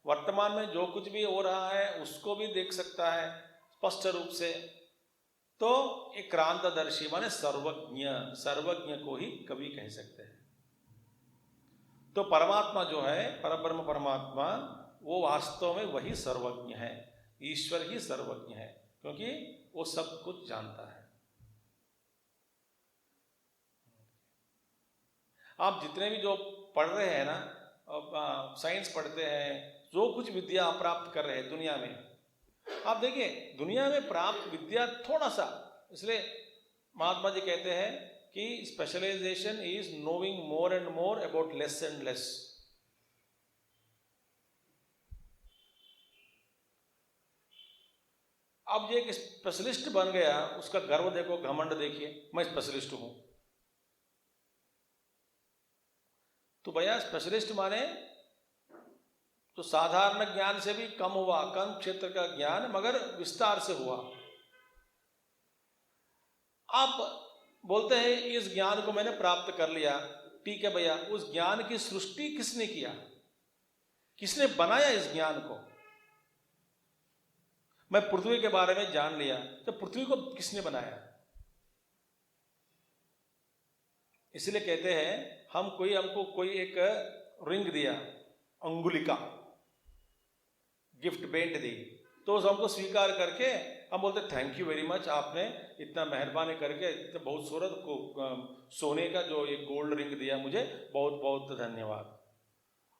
वर्तमान में जो कुछ भी हो रहा है उसको भी देख सकता है स्पष्ट रूप से। तो एक क्रांतदर्शी माने सर्वज्ञ, सर्वज्ञ को ही कवि कह सकते हैं। तो परमात्मा जो है, परब्रह्म परमात्मा, वो वास्तव में वही सर्वज्ञ है, ईश्वर ही सर्वज्ञ है, क्योंकि वो सब कुछ जानता है। आप जितने भी जो पढ़ रहे हैं ना, साइंस पढ़ते हैं, जो कुछ विद्या आप प्राप्त कर रहे हैं दुनिया में, आप देखिए दुनिया में प्राप्त विद्या थोड़ा सा, इसलिए महात्मा जी कहते हैं कि specialization is knowing more and more about less and less. अब ये एक स्पेशलिस्ट बन गया, उसका गर्व देखो, घमंड देखिए, मैं स्पेशलिस्ट हूं। तो भैया स्पेशलिस्ट माने तो साधारण ज्ञान से भी कम हुआ, कम क्षेत्र का ज्ञान, मगर विस्तार से हुआ। आप बोलते हैं इस ज्ञान को मैंने प्राप्त कर लिया, ठीक है भैया, उस ज्ञान की सृष्टि किसने किया, किसने बनाया इस ज्ञान को। मैं पृथ्वी के बारे में जान लिया, तो पृथ्वी को किसने बनाया। इसलिए कहते हैं हमको कोई एक रिंग दिया, अंगुलिका, गिफ्ट भेंट दी, तो उस हमको स्वीकार करके हम बोलते थैंक यू वेरी मच, आपने इतना मेहरबानी करके इतना बहुत सूरत को सोने का जो एक गोल्ड रिंग दिया मुझे, बहुत बहुत धन्यवाद।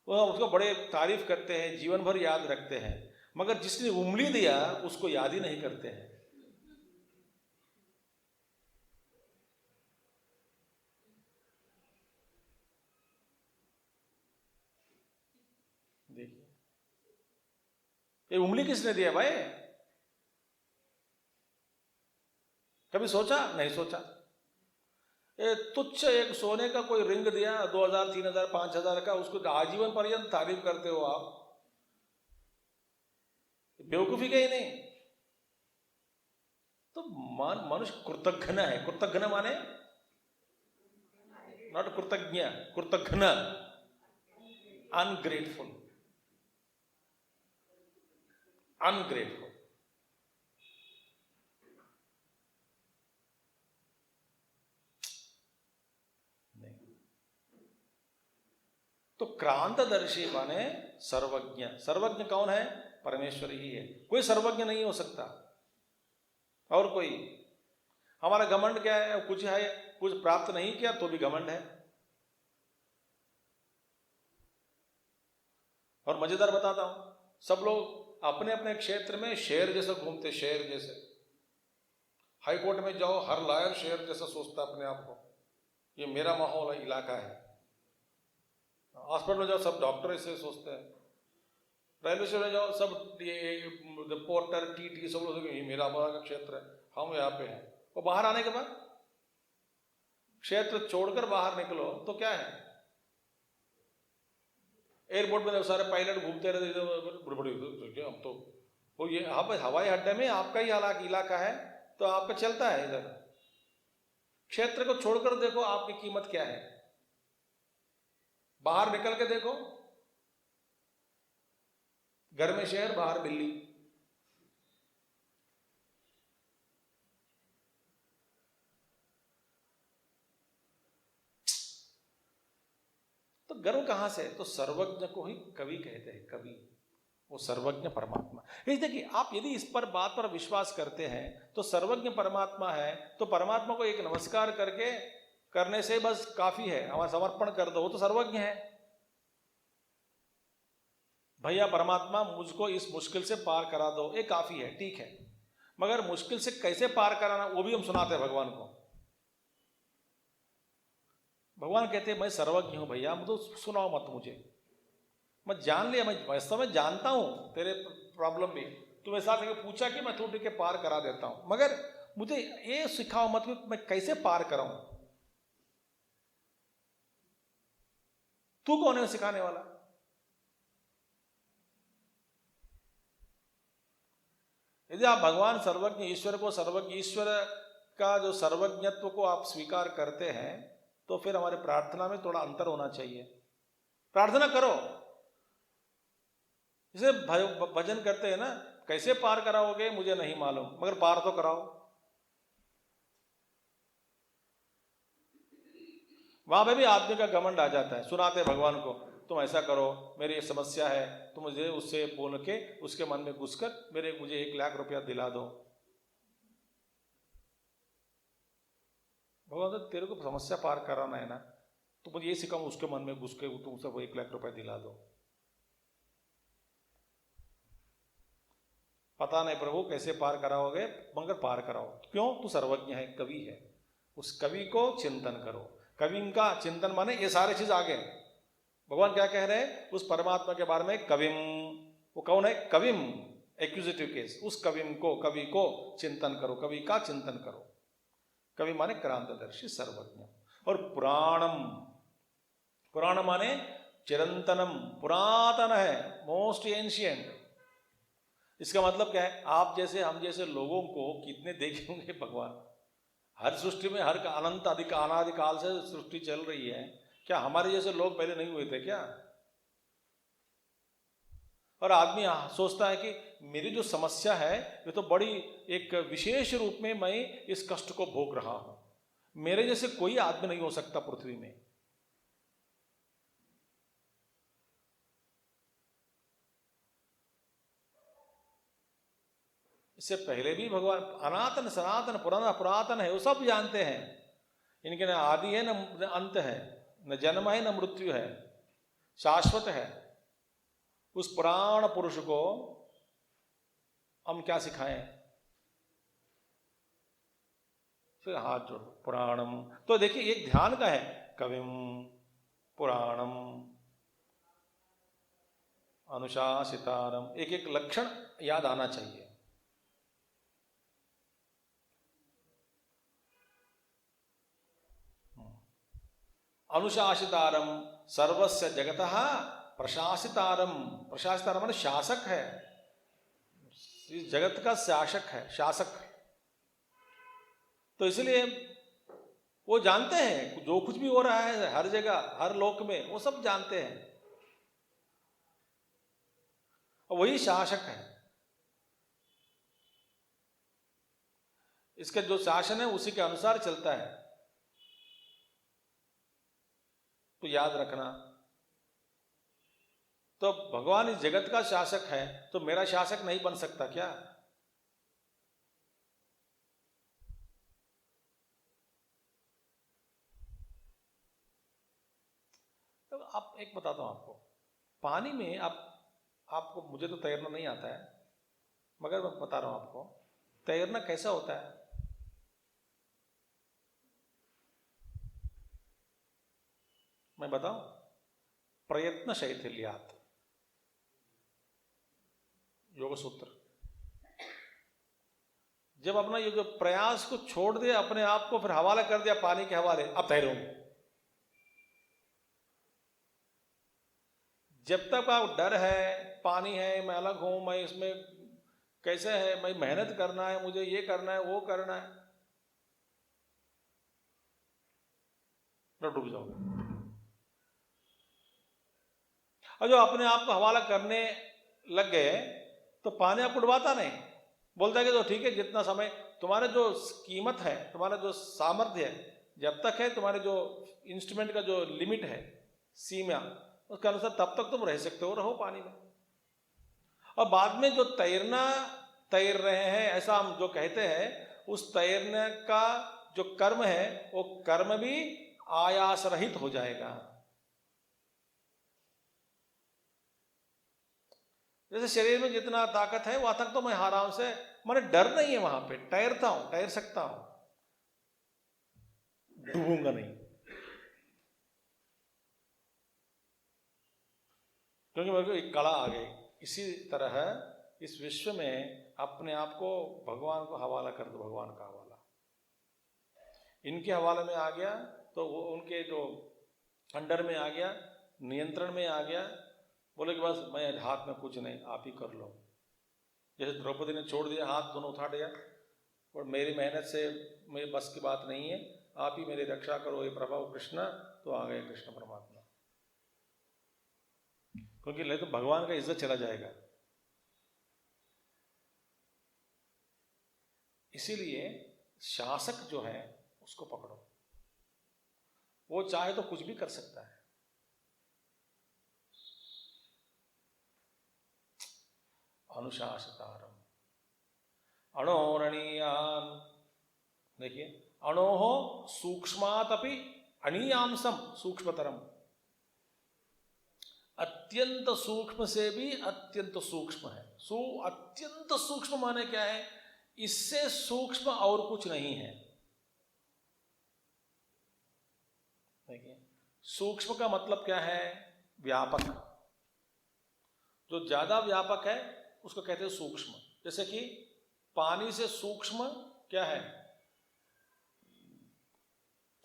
वो उसको बड़े तारीफ करते हैं, जीवन भर याद रखते हैं, मगर जिसने उंगली दिया उसको याद ही नहीं करते हैं। देखिए ये उंगली किसने दिया भाई? कभी सोचा? नहीं सोचा। ये तुच्छ एक सोने का कोई रिंग दिया 2000 3000 5000 का, उसको आजीवन पर्यंत तारीफ करते हो आप। बेवकूफी कहीं नहीं। तो मनुष्य कृतघ्न है। कृतघ्न माने नॉट कृतज्ञ, कृतघ्न, अनग्रेटफुल, अनग्रेटफुल। तो क्रांतदर्शी माने सर्वज्ञ। सर्वज्ञ कौन है? परमेश्वर ही है, कोई सर्वज्ञ नहीं हो सकता। और कोई, हमारा घमंड क्या है? कुछ है, कुछ प्राप्त नहीं किया तो भी घमंड है। और मजेदार बताता हूं, सब लोग अपने अपने क्षेत्र में शेर जैसा घूमते, शेर जैसे। हाई कोर्ट में जाओ, हर लॉयर शेर जैसा सोचता अपने आप को, ये मेरा माहौल है, इलाका है। हॉस्पिटल में जाओ, सब डॉक्टर ऐसे सोचते हैं। रेलवे स्टेशन में जाओ, सब ये पोर्टर टीटी सब लोग, ये मेरा का क्षेत्र है, हम यहाँ पे हैं। और बाहर आने के बाद क्षेत्र छोड़कर बाहर निकलो तो क्या है? एयरपोर्ट में सारे पायलट घूमते रहते, हम तो वो ये हवाई अड्डे में आपका ही इलाका है तो आपका चलता है। इधर क्षेत्र को छोड़कर देखो आपकी कीमत क्या है। बाहर निकल के देखो, घर में शेर, बाहर बिल्ली। तो गर्व कहां से? तो सर्वज्ञ को ही कवि कहते हैं, कवि, वो सर्वज्ञ परमात्मा। देखिए, आप यदि इस पर बात पर विश्वास करते हैं तो सर्वज्ञ परमात्मा है, तो परमात्मा को एक नमस्कार करके करने से बस काफी है, हमारा समर्पण कर दो, वो तो सर्वज्ञ है। भैया परमात्मा मुझको इस मुश्किल से पार करा दो, ये काफी है, ठीक है। मगर मुश्किल से कैसे पार कराना वो भी हम सुनाते हैं भगवान को। भगवान कहते हैं मैं सर्वज्ञ हूं भैया, तो सुनाओ मत मुझे, मैं जान लिया, मैं वास्तव में जानता हूं तेरे प्रॉब्लम भी, तू मेरे साथ पूछा कि मैं थोड़ी के पार करा देता हूं, मगर मुझे ये सिखाओ मत कि मैं कैसे पार कराऊं। तू कौन है सिखाने वाला? यदि आप भगवान सर्वज्ञ ईश्वर को, सर्वज्ञ ईश्वर का जो सर्वज्ञत्व को आप स्वीकार करते हैं, तो फिर हमारे प्रार्थना में थोड़ा अंतर होना चाहिए। प्रार्थना करो, जैसे भजन करते हैं ना, कैसे पार कराओगे मुझे नहीं मालूम, मगर पार तो कराओ। वहां पे भी आदमी का घमंड आ जाता है, सुनाते भगवान को, तुम ऐसा करो, मेरी ये समस्या है, तुम मुझे उससे बोल के उसके मन में घुसकर मुझे 1 लाख रुपया दिला दो। भगवान, तो तेरे को समस्या पार कराना है ना, तो मुझे ये सिखाऊं, उसके मन में घुस के तुमसे वो 1 लाख रुपया दिला दो। पता नहीं प्रभु कैसे पार कराओगे, मगर पार कराओ। क्यों? तू सर्वज्ञ है, कवि है, उस कवि को चिंतन करो। कवि का चिंतन माने ये सारे चीज आगे। भगवान क्या कह रहे हैं उस परमात्मा के बारे में? कविम। वो कौन है? कविम, एक्यूजेटिव केस। उस कविम को, कवि को चिंतन करो, कवि का चिंतन करो। कवि माने क्रांतदर्शी, सर्वज्ञ। और पुराणम, पुराण माने चिरंतनम, पुरातन है, मोस्ट एंशियंट। इसका मतलब क्या है? आप जैसे हम जैसे लोगों को कितने देखे होंगे भगवान। हर सृष्टि में, हर का अनंत अधिक अनादिकाल से सृष्टि चल रही है, क्या हमारे जैसे लोग पहले नहीं हुए थे क्या? और आदमी सोचता है कि मेरी जो समस्या है ये तो बड़ी एक विशेष रूप में मैं इस कष्ट को भोग रहा हूं, मेरे जैसे कोई आदमी नहीं हो सकता पृथ्वी में। इससे पहले भी भगवान अनातन सनातन पुराना पुरातन है, वो सब जानते हैं। इनके न आदि है न अंत है, न जन्म है न मृत्यु है, शाश्वत है। उस पुराण पुरुष को हम क्या सिखाएं? फिर हाथ जोड़ो, पुराणम। तो देखिए एक ध्यान का है, कविम पुराणम अनुशासितारम, एक एक लक्षण याद आना चाहिए। अनुशासितारम सर्वस्य जगतः प्रशासितारम, प्रशासितारम माने शासक है, इस जगत का शासक है, शासक। तो इसलिए वो जानते हैं जो कुछ भी हो रहा है हर जगह हर लोक में, वो सब जानते हैं, वही शासक है। इसका जो शासन है उसी के अनुसार चलता है। तो याद रखना, तो भगवान इस जगत का शासक है, तो मेरा शासक नहीं बन सकता क्या? तो आप एक बताता हूं आपको, पानी में आपको, मुझे तो तैरना नहीं आता है, मगर मैं बता रहा हूं आपको तैरना कैसा होता है। मैं बताऊं, प्रयत्न शैथिल्यात, योग सूत्र। जब अपना ये जो प्रयास को छोड़ दिया, अपने आप को फिर हवाला कर दिया पानी के हवाले, अब तैरूंगा। जब तक आप डर है, पानी है, मैं अलग हूं, मैं इसमें कैसे है, मैं मेहनत करना है, मुझे ये करना है वो करना है, तो डूब जाओगे। और जो अपने आप को हवाला करने लग गए तो पानी आपको डुबाता नहीं, बोलता है कि तो ठीक है, जितना समय तुम्हारे जो कीमत है, तुम्हारा जो सामर्थ्य है, जब तक है, तुम्हारे जो इंस्ट्रूमेंट का जो लिमिट है, सीमा, उसके अनुसार तब तक तुम रह सकते हो, रहो पानी में। और बाद में जो तैर रहे हैं ऐसा हम जो कहते हैं, उस तैरने का जो कर्म है वो कर्म भी आयास रहित हो जाएगा। जैसे शरीर में जितना ताकत है वहां तक तो मैं आराम से, मैंने डर नहीं है, वहां पे तैरता हूं, तैर सकता हूं, डूबूंगा नहीं, क्योंकि मेरे को एक कला आ गई। इसी तरह इस विश्व में अपने आप को भगवान को हवाला कर दो, भगवान का हवाला। इनके हवाले में आ गया तो वो उनके जो अंडर में आ गया, नियंत्रण में आ गया, बोले कि बस मैं हाथ में कुछ नहीं, आप ही कर लो। जैसे द्रौपदी ने छोड़ दिया, हाथ दोनों उठा दिया, और मेरी मेहनत से मेरे बस की बात नहीं है, आप ही मेरी रक्षा करो ये प्रभु कृष्ण। तो आ गए कृष्ण परमात्मा, क्योंकि नहीं तो भगवान का इज्जत चला जाएगा। इसीलिए शासक जो है उसको पकड़ो, वो चाहे तो कुछ भी कर सकता है। अनुशासितारम अणोरणीयान, देखिए अणोह सूक्ष्मातपि अणीयांसम, सूक्ष्मतरम, अत्यंत सूक्ष्म से भी अत्यंत सूक्ष्म है। अत्यंत सूक्ष्म माने क्या है? इससे सूक्ष्म और कुछ नहीं है। देखिए सूक्ष्म का मतलब क्या है? व्यापक। जो ज्यादा व्यापक है उसको कहते हैं सूक्ष्म। जैसे कि पानी से सूक्ष्म क्या है?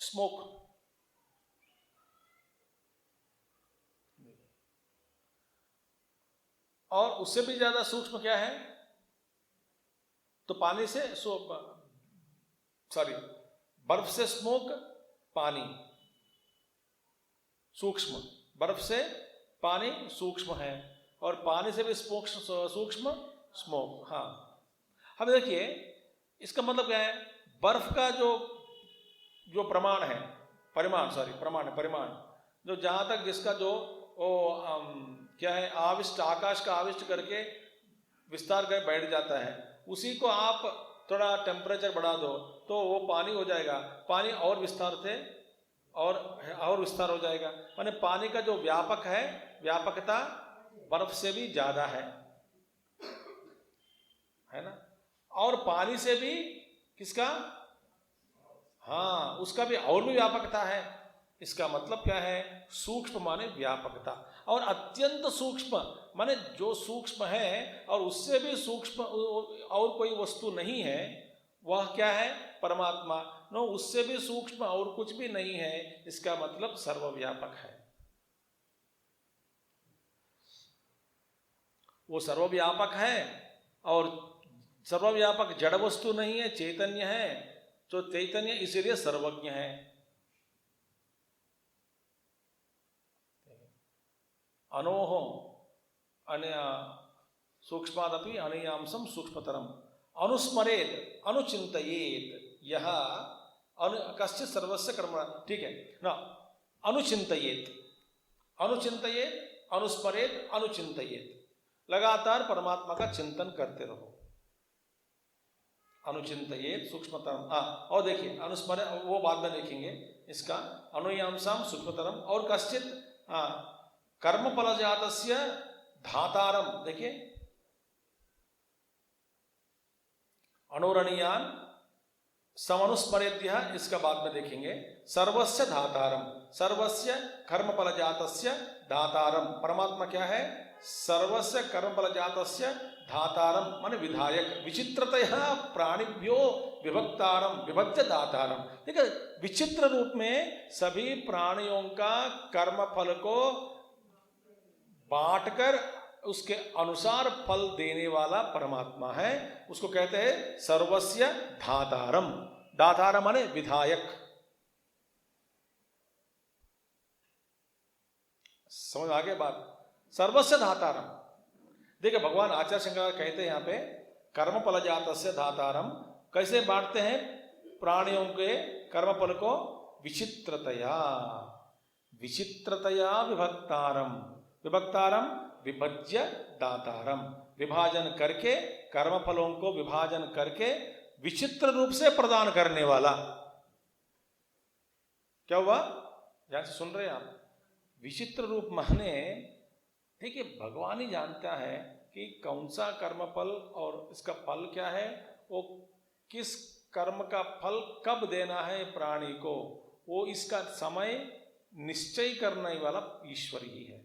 स्मोक। और उससे भी ज्यादा सूक्ष्म क्या है? तो पानी से बर्फ से स्मोक, पानी सूक्ष्म, बर्फ से पानी सूक्ष्म है, और पानी से भी सूक्ष्म स्मोक। हाँ, अब देखिए इसका मतलब क्या है? बर्फ का जो प्रमाण है, परिमाण, जो जहां तक जिसका जो क्या है, आविष्ट, आकाश का आविष्ट करके विस्तार कर बैठ जाता है, उसी को आप थोड़ा टेम्परेचर बढ़ा दो तो वो पानी हो जाएगा, पानी और विस्तार से और विस्तार हो जाएगा। माने पानी का जो व्यापक है, व्यापकता बर्फ से भी ज्यादा है ना। और पानी से भी किसका, हाँ, उसका भी और भी व्यापकता है। इसका मतलब क्या है, सूक्ष्म माने व्यापकता, और अत्यंत सूक्ष्म माने जो सूक्ष्म है और उससे भी सूक्ष्म और कोई वस्तु नहीं है, वह क्या है, परमात्मा। नो, उससे भी सूक्ष्म और कुछ भी नहीं है, इसका मतलब सर्वव्यापक है। वो सर्वव्यापक है और सर्वव्यापक जड़ वस्तु नहीं है, चैतन्य है। तो चैतन्य इसीलिए सर्वज्ञ है। अनोहो सूक्ष्मादपि अनयांसम सूक्ष्मतरम अनुस्मरेद अनुचिंतयेत यह कश्चित् सर्वस्य कर्म। ठीक है ना, अनुचिंतयेत, अनुचिंतयेत, अनुस्मरेद, अनुचिंतयेत, लगातार परमात्मा का चिंतन करते रहो। अनुचिंतयेत सूक्ष्मतरम, और देखिए अनुस्मर, वो बाद में देखेंगे इसका। अनुयांसाम सूक्ष्मतरम और कश्चित् कर्म फल जातस्य धातारम, देखिए अनुरणीयान समनुस्मरेद्य, इसका बाद में देखेंगे। सर्वस्य धातारम, सर्वस्य कर्म फल जातस्य धातारम, परमात्मा क्या है, सर्वस्य कर्म फल जातस्य धातारम माने विधायक, विचित्रतया प्राणिभ्यो विभक्तारम विभज्य दातारम। ठीक है, विचित्र रूप में सभी प्राणियों का कर्म फल को बांटकर उसके अनुसार फल देने वाला परमात्मा है, उसको कहते हैं सर्वस्य धातारम। दातारम माने विधायक। समझ आ गया बात, सर्वस्य धातारम। देखिए भगवान आचार्य शंकर कहते हैं यहाँ पे कर्म फल जातस्य धातारम, कैसे बांटते हैं प्राणियों के कर्म फल को, विचित्रतया, विचित्रतया विभक्तारम, विभक्तारम विभज्य दातारम, विभाजन करके कर्म फलों को विभाजन करके विचित्र रूप से प्रदान करने वाला। क्या हुआ, ध्यान से सुन रहे हैं आप, विचित्र रूप माने, देखिए भगवान ही जानता है कि कौन सा कर्म फल और इसका फल क्या है, वो किस कर्म का फल कब देना है प्राणी को, वो इसका समय निश्चय करने वाला ईश्वर ही है।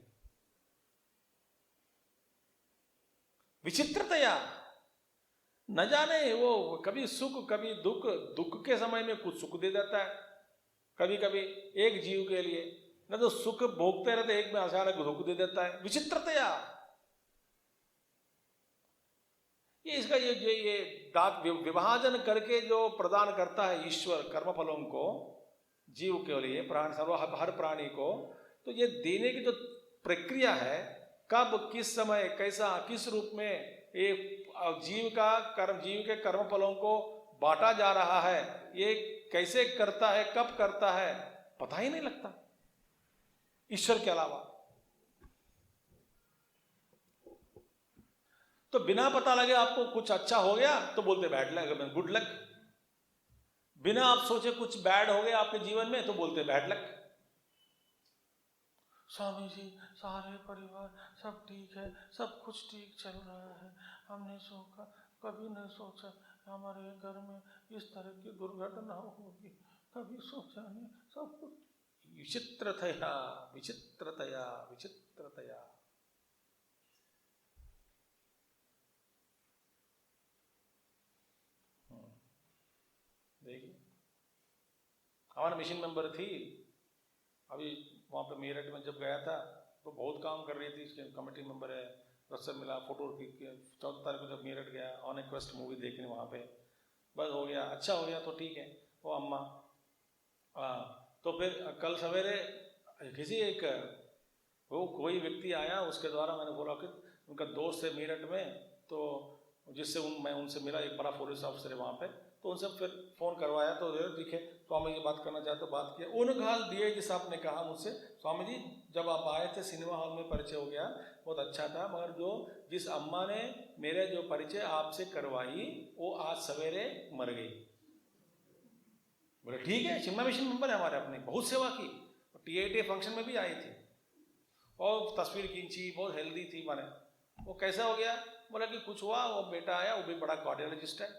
विचित्रतया, न जाने वो कभी सुख कभी दुख, दुख के समय में कुछ सुख दे देता है, कभी कभी एक जीव के लिए, न तो सुख भोगते रहते, एक में अचानक दुख दे देता है। विचित्रतया, ये इसका ये दात विभाजन करके जो प्रदान करता है ईश्वर कर्म फलों को जीव के लिए, प्राण सर्व हर प्राणी को, तो ये देने की जो प्रक्रिया है, कब किस समय कैसा किस रूप में ये जीव के कर्म फलों को बांटा जा रहा है, ये कैसे करता है, कब करता है, पता ही नहीं लगता ईश्वर के अलावा। तो बिना पता लगे आपको कुछ अच्छा हो गया तो बोलते बैड लक, गुड लक। बिना आप सोचे कुछ बैड हो गया आपके जीवन में तो बोलते बैड लक। स्वामी जी सारे परिवार सब ठीक है, सब कुछ ठीक चल रहा है, हमने कभी नहीं सोचा हमारे घर में इस तरह की दुर्घटना होगी, कभी सोचा नहीं, सब कुछ विचित्रतया विचित्रतया विचित्रतया। देखिए हमारा मिशन मेंबर थी, अभी वहाँ पे मेरठ में जब गया था तो बहुत काम कर रही थी, इसके कमेटी मेंबर है, रसद मिला, फोटो खींच के 14 तारीख को जब मेरठ गया ऑन ए क्वेस्ट मूवी देखने वहाँ पे, बस हो गया, अच्छा हो गया तो ठीक है। वो अम्मा तो फिर कल सवेरे किसी एक वो कोई व्यक्ति आया, उसके द्वारा मैंने बोला कि उनका दोस्त है मेरठ में, तो जिससे मैं उनसे मिला, एक बड़ा पुलिस ऑफिसर है वहाँ पे, तो उनसे फिर फ़ोन करवाया तो दिखे स्वामी जी बात करना चाहते, बात किया। उन गाल दिए जिस आपने कहा मुझसे, स्वामी जी जब आप आए थे सिनेमा हॉल में परिचय हो गया, बहुत अच्छा था, मगर जिस अम्मा ने मेरे जो परिचय आपसे करवाई वो आज सवेरे मर गई। बोले ठीक है, शिमला मिशन मेंबर है हमारे अपने, बहुत सेवा की, TIT फंक्शन में भी आई थी और तस्वीर खींची, बहुत हेल्दी थी। माने वो कैसा हो गया? बोला कि कुछ हुआ, वो बेटा आया, वो भी बड़ा कार्डियोलॉजिस्ट है,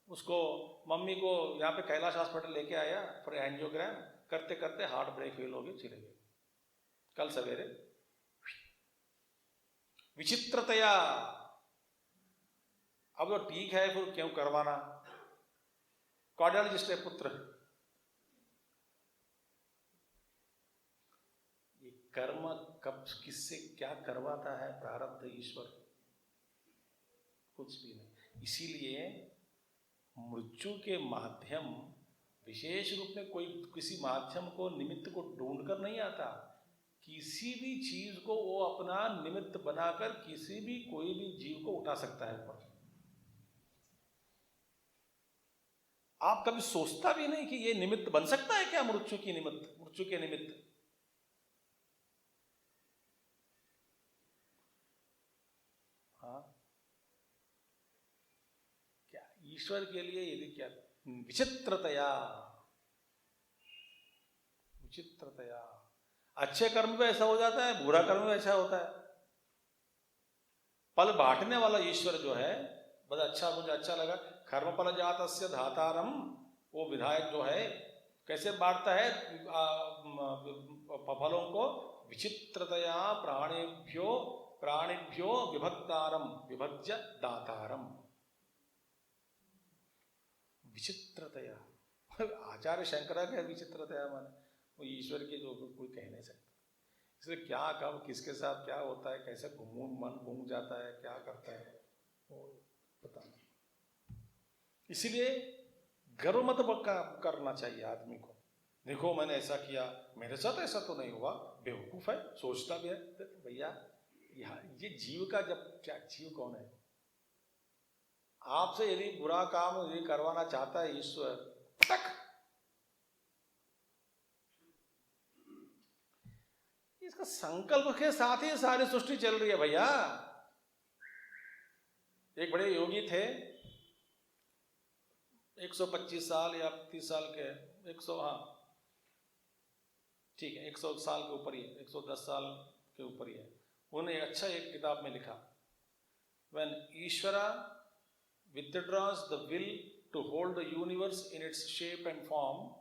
उसको मम्मी को यहाँ पे कैलाश हॉस्पिटल लेके आया, फिर एंजियोग्राम करते करते हार्ट ब्रेक फेल हो गई, चले गए कल सवेरे। विचित्रतया, अब वो ठीक है फिर क्यों करवाना, कार्डियोलॉजिस्ट है पुत्र। ये कर्म कब किससे क्या करवाता है प्रारब्ध ईश्वर, कुछ भी नहीं। इसीलिए मृत्यु के माध्यम विशेष रूप में कोई किसी माध्यम को निमित्त को ढूंढ कर नहीं आता, किसी भी चीज को वो अपना निमित्त बनाकर किसी भी कोई भी जीव को उठा सकता है ऊपर। आप कभी सोचता भी नहीं कि ये निमित्त बन सकता है क्या, मृत्यु के निमित्त। हाँ, क्या ईश्वर के लिए यदि क्या विचित्रतया, अच्छे कर्म में ऐसा हो जाता है, बुरा कर्म में ऐसा होता है। फल बांटने वाला ईश्वर जो है, बड़ा अच्छा, मुझे अच्छा लगा। कर्मफल जातस्य धातारम, वो विधायक जो है कैसे बांटता है फलों को? विचित्रतया प्राणिभ्यो विभक्तारम विभज्य दातारम। विचित्रतया, आचार्य शंकराचार्य विचित्रतया माने वो ईश्वर की जो कोई कह नहीं सकता। इसलिए क्या कब किसके साथ क्या होता है, कैसे मन घूम जाता है, क्या करता है वो पता नहीं। इसीलिए गर्व मत करना चाहिए आदमी को, देखो मैंने ऐसा किया, मेरे साथ ऐसा तो नहीं हुआ, बेवकूफ है, सोचता भी है। तो भैया ये जीव का जब क्या, जीव कौन है? आपसे यदि बुरा काम यदि करवाना चाहता है ईश्वर, तक इसका संकल्प के साथ ही सारी सृष्टि चल रही है भैया। एक बड़े योगी थे, 125 साल या 30 साल के, 100, हाँ ठीक है, 100 साल के ऊपर ही है, 110 साल के ऊपर ही है। उन्होंने अच्छा एक किताब में लिखा, When Ishvara withdraws the will to hold the universe in its shape and form,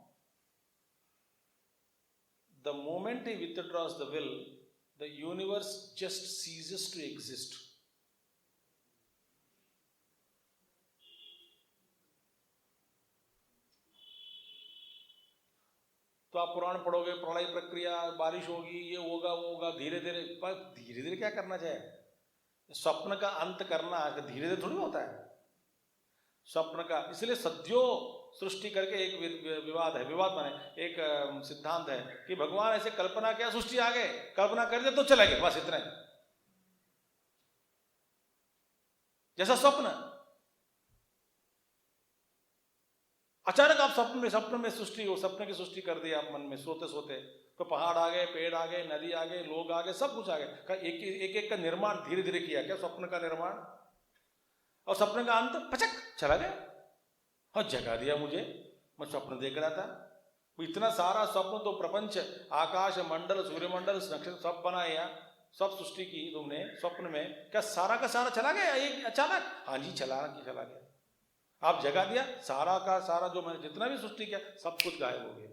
the moment he withdraws the will, the universe just ceases to exist. तो आप पुराण पढ़ोगे, प्रलय प्रक्रिया, बारिश होगी, ये होगा वो होगा, धीरे धीरे क्या करना चाहिए? स्वप्न का अंत करना धीरे धीरे थोड़ी होता है स्वप्न का। इसलिए सद्यो सृष्टि करके एक विवाद माने एक सिद्धांत है कि भगवान ऐसे कल्पना किया, सृष्टि आ गए, कल्पना कर दे तो चला गया, बस इतना ही। जैसा स्वप्न, अचानक आप सपने में सृष्टि हो, सपने की सृष्टि कर दी आप मन में सोते सोते, तो पहाड़ आ गए, पेड़ आ गए, नदी आ गए, लोग आ गए, सब कुछ आ गए। एक का निर्माण धीरे धीरे किया क्या, स्वप्न का निर्माण, और सपने का अंत पचक चला गया। हाँ, जगा दिया मुझे, मैं स्वप्न देख रहा था। इतना सारा स्वप्न तो प्रपंच, आकाश मंडल, सूर्यमंडल, नक्षत्र सब बनाया, सब सृष्टि की तुमने स्वप्न में, क्या सारा का सारा चला गया एक अचानक? हाँ जी, चला गया। आप जगा दिया, सारा का सारा जो मैंने जितना भी सृष्टि किया सब कुछ गायब हो गया।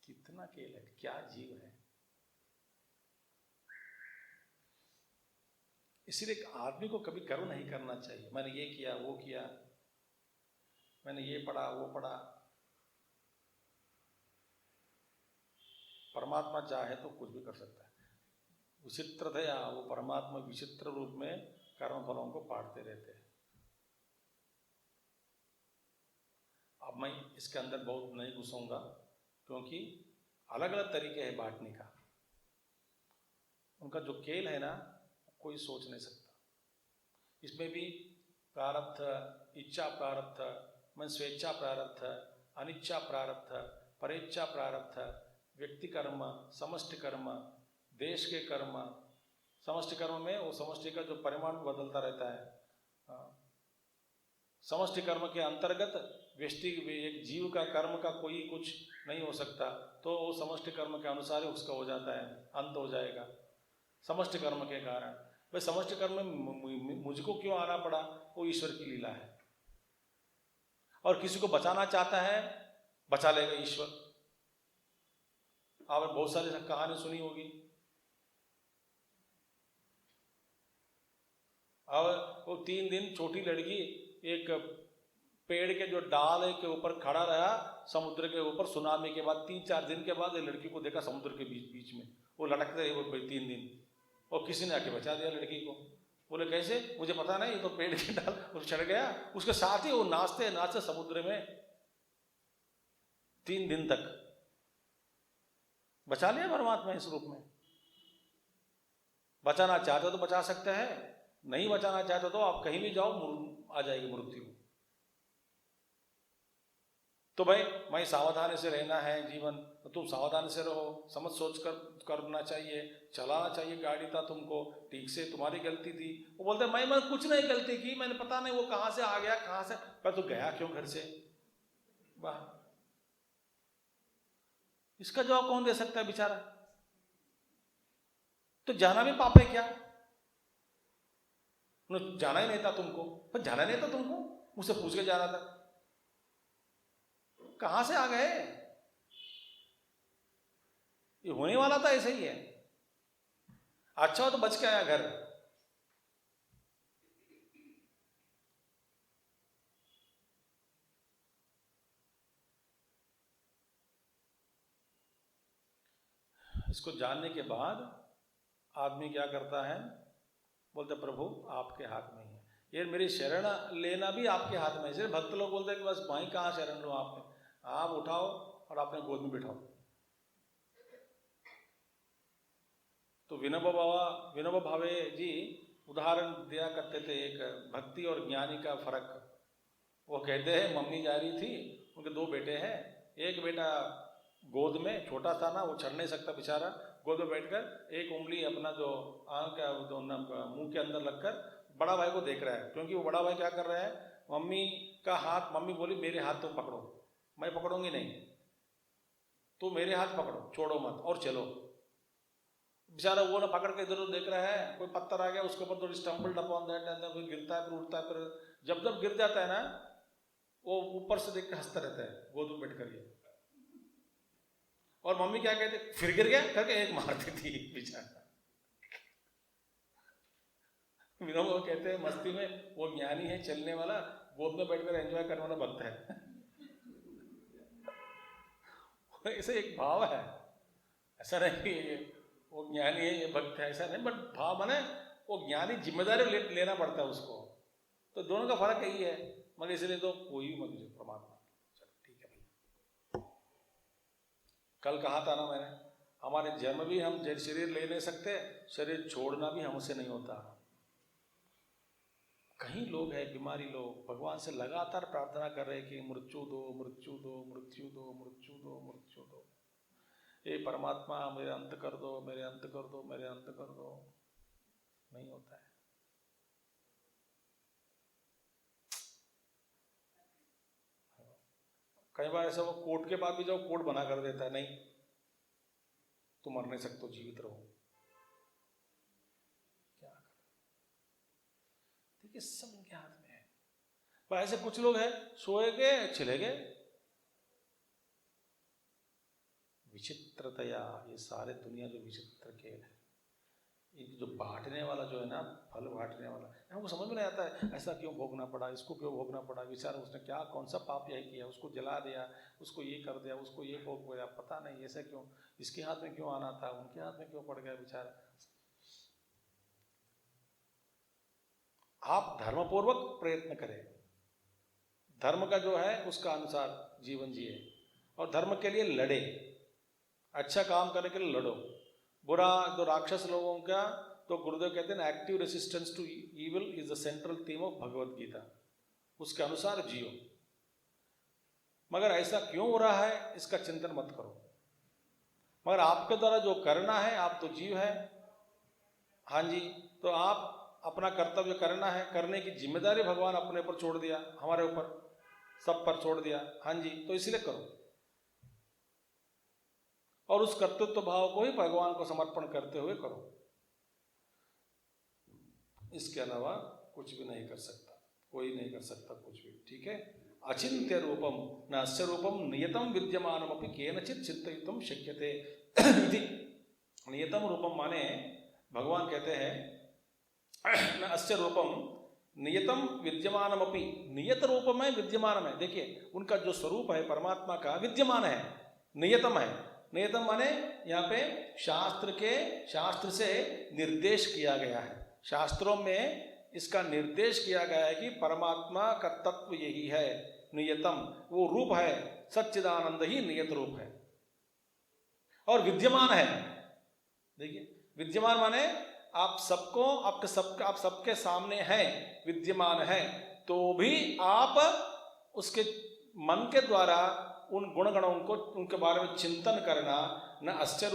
कितना खेल है, क्या जीव है। इसलिए आदमी को कभी गर्व नहीं करना चाहिए, मैंने ये किया वो किया, मैंने ये पढ़ा वो पढ़ा। परमात्मा चाहे तो कुछ भी कर सकता है। विचित्रतया वो परमात्मा विचित्र रूप में कर्म फलों को बांटते रहते हैं। अब मैं इसके अंदर बहुत नहीं घुसूंगा, क्योंकि अलग अलग तरीके हैं बांटने का। उनका जो खेल है ना, कोई सोच नहीं सकता। इसमें भी प्रारब्ध, इच्छा प्रारब्ध, मन स्वेच्छा प्रारब्ध, अनिच्छा प्रारब्ध, परेच्छा प्रारब्ध, व्यक्ति कर्म, समष्टि कर्म, देश के कर्म। समष्टि कर्म में वो समष्टि का जो परिमाण बदलता रहता है। समष्टि कर्म के अंतर्गत व्यष्टि एक जीव का कर्म का कोई कुछ नहीं हो सकता, तो वो समष्टि कर्म के अनुसार ही उसका हो जाता है, अंत हो जाएगा समष्टि कर्म के कारण। भाई समष्टि कर्म में मुझको क्यों आना पड़ा, वो ईश्वर की लीला है। और किसी को बचाना चाहता है, बचा लेगा ईश्वर। आपने बहुत सारी कहानी सुनी होगी। अब वो 3 दिन छोटी लड़की एक पेड़ के जो डाल के ऊपर खड़ा रहा समुद्र के ऊपर, सुनामी के बाद 3-4 दिन के बाद लड़की को देखा समुद्र के बीच में वो लटकते रहे वो 3 दिन, और किसी ने आके बचा दिया लड़की को। बोले कैसे, मुझे पता नहीं, तो पेड़ के डाल वो चढ़ गया, उसके साथ ही वो नाचते नाचते समुद्र में 3 दिन तक बचा लिया परमात्मा इस रूप में। बचाना चाहते हो तो बचा सकते हैं, नहीं बचाना चाहते तो आप कहीं भी जाओ आ जाएगी मृत्यु। तो भाई मैं सावधानी से रहना है जीवन, तो तुम सावधानी से रहो, समझ सोच कर करना चाहिए, चलाना चाहिए गाड़ी था तुमको ठीक से, तुम्हारी गलती थी। वो बोलते मैं कुछ नहीं गलती की, मैंने पता नहीं वो कहां से आ गया, कहां से, पर तो गया क्यों घर से बाहर। इसका जवाब कौन दे सकता है बेचारा। तो जाना भी पाप है क्या, जाना ही नहीं था तुमको, पर जाना नहीं था तुमको, मुझसे पूछ के जाना था, कहां से आ गए। ये होने वाला था, ऐसे ही है। अच्छा हो तो बच के आया घर। इसको जानने के बाद आदमी क्या करता है, बोलते प्रभु आपके हाथ में ही है, ये मेरी शरण लेना भी आपके हाथ में है। सिर्फ भक्त लोग बोलते हैं कि बस भाई कहाँ शरण लो, आप उठाओ और अपने गोद में बिठाओ। तो विनोबा भावे जी उदाहरण दिया करते थे, एक भक्ति और ज्ञानी का फर्क। वो कहते हैं मम्मी जा रही थी, उनके 2 बेटे हैं, एक बेटा गोद में छोटा था ना, वो चढ़ नहीं सकता बेचारा, गोद में बैठकर एक उंगली अपना जो आंख का मुंह के अंदर लगकर बड़ा भाई को देख रहा है, क्योंकि वो बड़ा भाई क्या कर रहा है, मम्मी का हाथ, मम्मी बोली मेरे हाथ तुम पकड़ो, मैं पकड़ूंगी नहीं, तो मेरे हाथ पकड़ो, छोड़ो मत और चलो। बेचारा वो ना पकड़ के इधर उधर देख रहा है, कोई पत्थर आ गया उसके ऊपर थोड़ी स्टम्बल्ड अपॉन दैट, कोई गिरता है फिर उठता है, फिर जब गिर जाता है ना, वो ऊपर से देख के हंसता रहता है गोद में बैठ कर। और मम्मी क्या कहते, फिर गिर गया करके एक मारती थी बेचारा। विनोबा कहते हैं मस्ती में वो ज्ञानी है चलने वाला, गोद में बैठकर एंजॉय करने वाला भक्त है। ऐसे एक भाव है, ऐसा नहीं वो ज्ञानी है ये भक्त है, ऐसा नहीं, बट भाव माने वो ज्ञानी जिम्मेदारी लेना पड़ता है उसको। तो दोनों का फर्क यही है, मगर इसलिए तो कोई भी मत परमात्मा। चलो ठीक है भाई, कल कहा था ना मैंने, हमारे जन्म भी हम शरीर ले नहीं सकते, शरीर छोड़ना भी हमसे नहीं होता। कई लोग हैं बीमारी लोग, भगवान से लगातार प्रार्थना कर रहे हैं कि मृत्यु दो, मृत्यु दो, मृत्यु दो, मृत्यु दो, मृत्यु दो, ये परमात्मा मेरे अंत कर दो, मेरे अंत कर दो, मेरे अंत कर दो। नहीं होता है। कई बार ऐसा वो कोर्ट के बाद भी जब कोर्ट बना कर देता है, नहीं तुम मर नहीं सकते, जीवित रहो। क्या देखिए सब उनके हाथ में है। पर ऐसे कुछ लोग हैं सोए गए चले गए। विचित्रतया ये सारे दुनिया जो विचित्र खेल है, ये जो बांटने वाला जो है ना, फल बांटने वाला, हमको समझ में नहीं आता है ऐसा क्यों भोगना पड़ा, इसको क्यों भोगना पड़ा, बेचारा उसने क्या कौन सा पाप यही किया, उसको जला दिया, उसको ये कर दिया, उसको ये भोग गया, पता नहीं ऐसा क्यों, इसके हाथ में क्यों आना था, उनके हाथ में क्यों पड़ गया बेचारा। आप धर्मपूर्वक प्रयत्न करें, धर्म का जो है उसका अनुसार जीवन जिए, और धर्म के लिए लड़े, अच्छा काम करने के लिए लड़ो। बुरा जो राक्षस लोगों का, तो गुरुदेव कहते हैं active resistance to evil is the central theme of Bhagavad Gita, उसके अनुसार जियो। मगर ऐसा क्यों हो रहा है इसका चिंतन मत करो, मगर आपके द्वारा जो करना है, आप तो जीव है, हाँ जी, तो आप अपना कर्तव्य करना है, करने की जिम्मेदारी भगवान अपने ऊपर छोड़ दिया, हमारे ऊपर सब पर छोड़ दिया, हाँ जी, तो इसलिए करो और उस कर्तृत्व भाव को ही भगवान को समर्पण करते हुए करो। इसके अलावा कुछ भी नहीं कर सकता, कोई नहीं कर सकता कुछ भी, ठीक है। अचिंत्य रूपम न अस्य रूपम नियतम विद्यमानमपि केनचित् चिन्तयितुं शक्यते। नियतम रूपम माने भगवान कहते हैं न अस्य रूपम नियतम विद्यमानमपि, नियत रूप में विद्यमान में, देखिए उनका जो स्वरूप है परमात्मा का विद्यमान है, नियतम है। नियतम माने यहाँ पे शास्त्र से निर्देश किया गया है, शास्त्रों में इसका निर्देश किया गया है कि परमात्मा का तत्व यही है, नियतम, वो रूप है, सच्चिदानंद ही नियत रूप है और विद्यमान है। देखिए विद्यमान माने आप सबके सामने हैं, विद्यमान है, तो भी आप उसके मन के द्वारा उन गुणगणों को, उनके बारे में चिंतन करना। न अस्य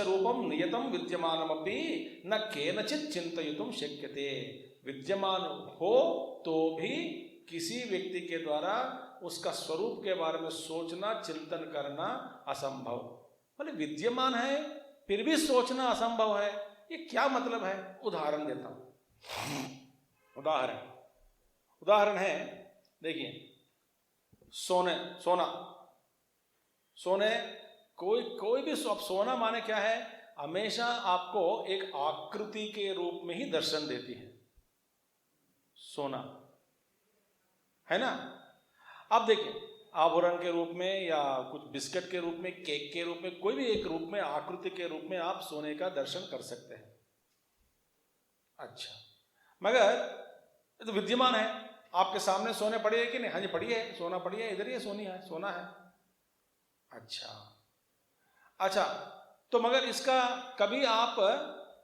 रूपम नियतम विद्यमानमपि न केनचित् चिन्तयितुं शक्यते। विद्यमान हो तो भी किसी व्यक्ति के द्वारा उसका स्वरूप के बारे में सोचना, चिंतन करना असंभव। बोले विद्यमान है फिर भी सोचना असंभव है, ये क्या मतलब है? उदाहरण देता हूं। उदाहरण है, देखिए सोने कोई भी सोना माने क्या है, हमेशा आपको एक आकृति के रूप में ही दर्शन देती है सोना, है ना। अब देखिए आभूषण के रूप में या कुछ बिस्किट के रूप में, केक के रूप में, कोई भी एक रूप में, आकृति के रूप में आप सोने का दर्शन कर सकते हैं। अच्छा, मगर तो विद्यमान है, आपके सामने सोने पड़ी है कि नहीं? हाँ जी पड़ी है, सोना पड़ी है, इधर ही सोना है। अच्छा, तो मगर इसका कभी आप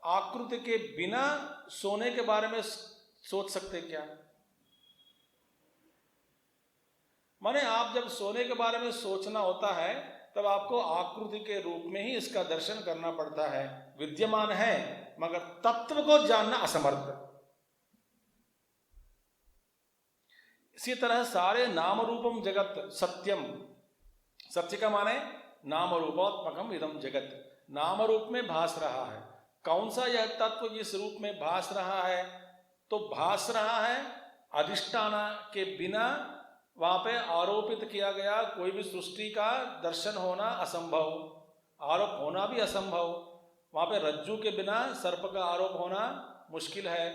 आकृति के बिना सोने के बारे में सोच सकते क्या? माने आप जब सोने के बारे में सोचना होता है तब आपको आकृति के रूप में ही इसका दर्शन करना पड़ता है। विद्यमान है मगर तत्व को जानना असमर्थ। इसी तरह सारे नाम रूपम जगत सत्यम, सत्य का माने नाम रूपात्मकम इदम जगत, नाम रूप में भास रहा है। कौन सा यह तत्व जिस रूप में भास रहा है? तो भास रहा है अधिष्ठान के बिना, वहां पे आरोपित किया गया कोई भी सृष्टि का दर्शन होना असंभव, आरोप होना भी असंभव। वहां पे रज्जू के बिना सर्प का आरोप होना मुश्किल है,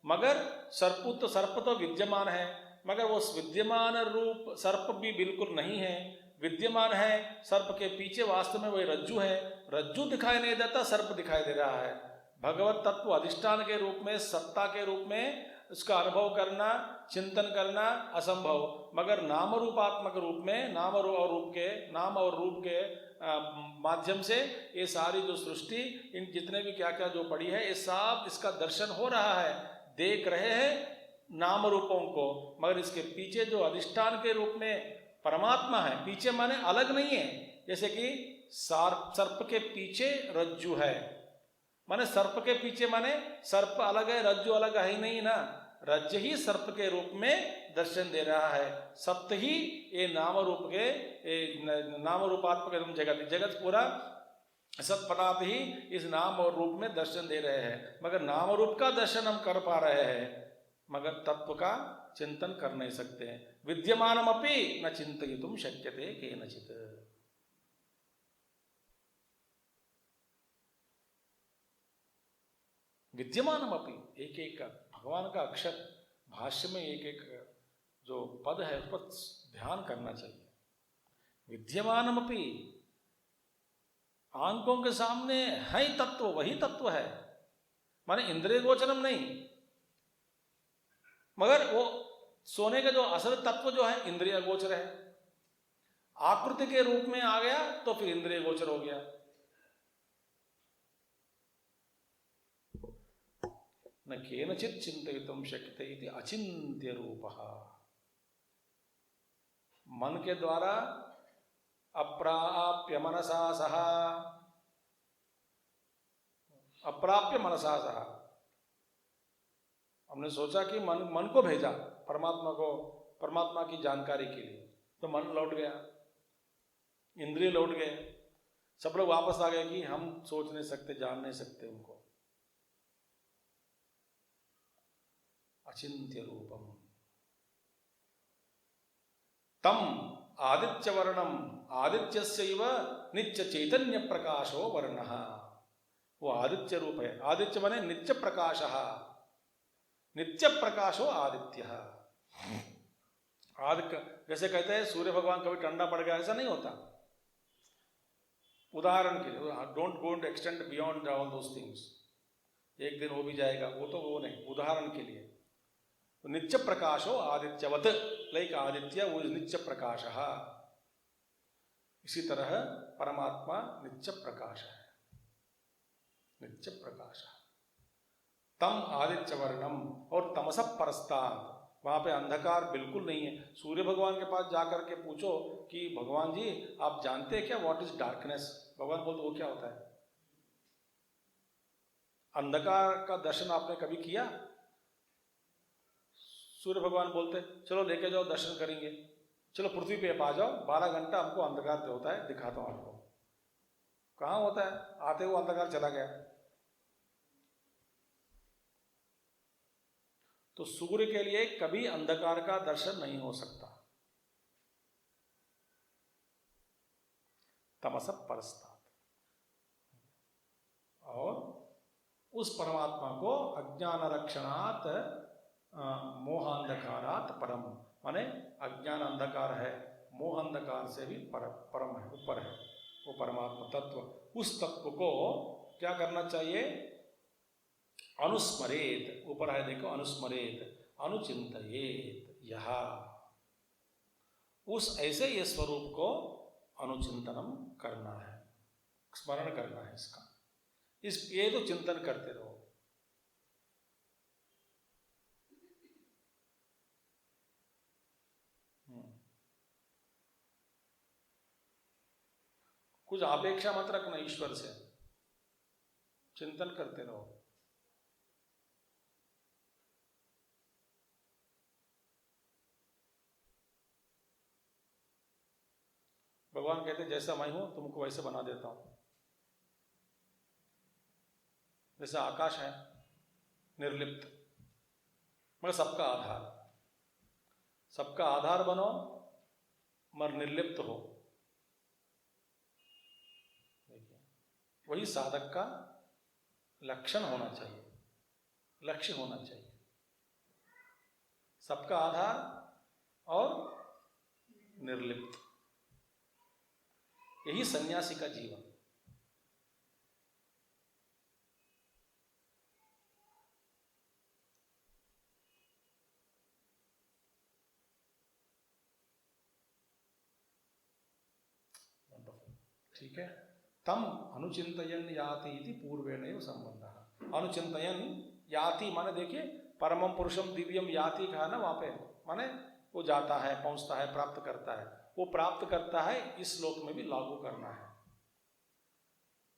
मगर सर्प तो विद्यमान है, मगर वो विद्यमान रूप सर्प भी बिल्कुल नहीं है। विद्यमान है, सर्प के पीछे वास्तव में वही रज्जु है, रज्जु दिखाई नहीं देता, सर्प दिखाई दे रहा है। भगवत तत्व अधिष्ठान के रूप में, सत्ता के रूप में उसका अनुभव करना, चिंतन करना असंभव, मगर नाम रूपात्मक रूप में, नाम और रूप के माध्यम से ये सारी जो सृष्टि, इन जितने भी क्या क्या जो पड़ी है, ये सब इसका दर्शन हो रहा है, देख रहे हैं नाम रूपों को, मगर इसके पीछे जो अधिष्ठान के रूप में परमात्मा है, पीछे माने अलग नहीं है। जैसे कि सर्प के पीछे रज्जु है, माने सर्प के पीछे माने सर्प अलग है, रज्जु अलग है ही नहीं ना, रज्जु ही सर्प के रूप में दर्शन दे रहा है। सत्य ही ये नाम रूपात्मक जगत पूरा सत्पदार्थ ही इस नाम और रूप में दर्शन दे रहे हैं, मगर नाम रूप का दर्शन हम कर पा रहे हैं, मगर तत्व का चिंतन कर नहीं सकते हैं। विद्यमानमपि न चिंतयितुं शक्यते केनचित्। विद्यमानमपि, एक एक भगवान का अक्षर भाष्य में एक एक जो पद है उस पर ध्यान करना चाहिए। विद्यमानमपि, आंखों के सामने है तत्व, वही तत्व है, माने इंद्रिय गोचरम नहीं, मगर वो सोने का जो असल तत्व जो है इंद्रिय गोचर है। आकृति के रूप में आ गया तो फिर इंद्रिय गोचर हो गया। न केनचित् चिन्तयितुं शक्यते इति अचिन्त्य रूपः। मन के द्वारा अप्राप्य मनसा सह, अप्राप्य मनसा सह, हमने सोचा कि मन को भेजा परमात्मा की जानकारी के लिए, तो मन लौट गया, इंद्रिय लौट गए, सब लोग वापस आ गए कि हम सोच नहीं सकते, जान नहीं सकते उनको। अचिंत्य रूपम तम आदित्य वर्णम, आदित्यस्यैव नित्य चैतन्य प्रकाशो वर्णः, वो आदित्य रूप है। आदित्य माने नित्य प्रकाश, नित्य प्रकाशो आदित्य। जैसे कहते हैं सूर्य भगवान कभी ठंडा पड़ गया, ऐसा नहीं होता। उदाहरण के लिए, don't go to extend beyond all those things, एक दिन वो भी जाएगा, वो नहीं, उदाहरण के लिए। तो नित्य प्रकाशो आदित्यवत, लाइक आदित्य वो नित्य प्रकाश। इसी तरह परमात्मा नित्य प्रकाश है, नित्य प्रकाश। तम आदित्य वर्णम, और तमस परस्तात्, वहां पे अंधकार बिल्कुल नहीं है। सूर्य भगवान के पास जाकर के पूछो कि भगवान जी आप जानते हैं क्या व्हाट इज डार्कनेस? भगवान बोलते वो क्या होता है? अंधकार का दर्शन आपने कभी किया? सूर्य भगवान बोलते चलो लेके जाओ, दर्शन करेंगे, चलो पृथ्वी पे आ जाओ, 12 घंटा हमको अंधकार पे होता है, दिखाता हूं आपको। कहाँ होता है? आते हुए अंधकार चला गया। तो सूर्य के लिए कभी अंधकार का दर्शन नहीं हो सकता। तमस परस्तात्, और उस परमात्मा को अज्ञान रक्षणात् मोहांधकारात् परम, माने अज्ञान अंधकार है, मोह अंधकार से भी परम है, ऊपर है वो परमात्मा तत्व। उस तत्व को क्या करना चाहिए? अनुस्मरेत, ऊपर है देखो, अनुस्मरेत, अनुचिंतयेत, यह, उस ऐसे ये स्वरूप को अनुचिंतनम करना है, स्मरण करना है इसका। ये तो चिंतन करते रहो। कुछ अपेक्षा मत रखना ईश्वर से, चिंतन करते रहो। भगवान कहते जैसा मैं हूं तुमको वैसे बना देता हूं। जैसे आकाश है निर्लिप्त, मगर सबका आधार, सबका आधार बनो मगर निर्लिप्त हो। वही साधक का लक्षण होना चाहिए, लक्ष्य होना चाहिए। सबका आधार और निर्लिप्त, यही सन्यासी का जीवन। ठीक है। तम अनुचिंतयन याति इति पूर्वेणैव संबंधः। अनुचिंतयन याति माने देखिए, परमम पुरुषम दिव्यम याति कहा ना वहां पे, माने वो जाता है, पहुंचता है, प्राप्त करता है। वो प्राप्त करता है, इस श्लोक में भी लागू करना है।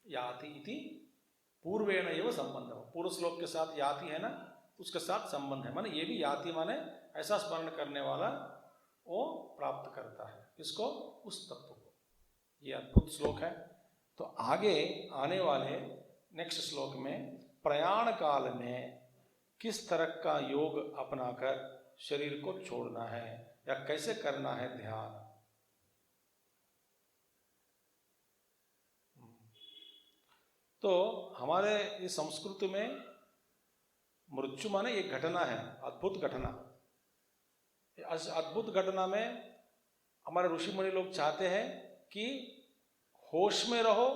याति इति पूर्वेणैव संबंधः, पूर्व श्लोक के साथ याति है ना, उसके साथ संबंध है। माने ये भी याति माने ऐसा स्मरण करने वाला वो प्राप्त करता है, इसको, उस तत्व को। ये अद्भुत श्लोक है। तो आगे आने वाले नेक्स्ट श्लोक में प्रयाण काल में किस तरह का योग अपनाकर शरीर को छोड़ना है या कैसे करना है ध्यान। तो हमारे इस संस्कृति में मृत्यु माने एक घटना है, अद्भुत घटना। इस अद्भुत घटना में हमारे ऋषि मुनि लोग चाहते हैं कि होश में रहो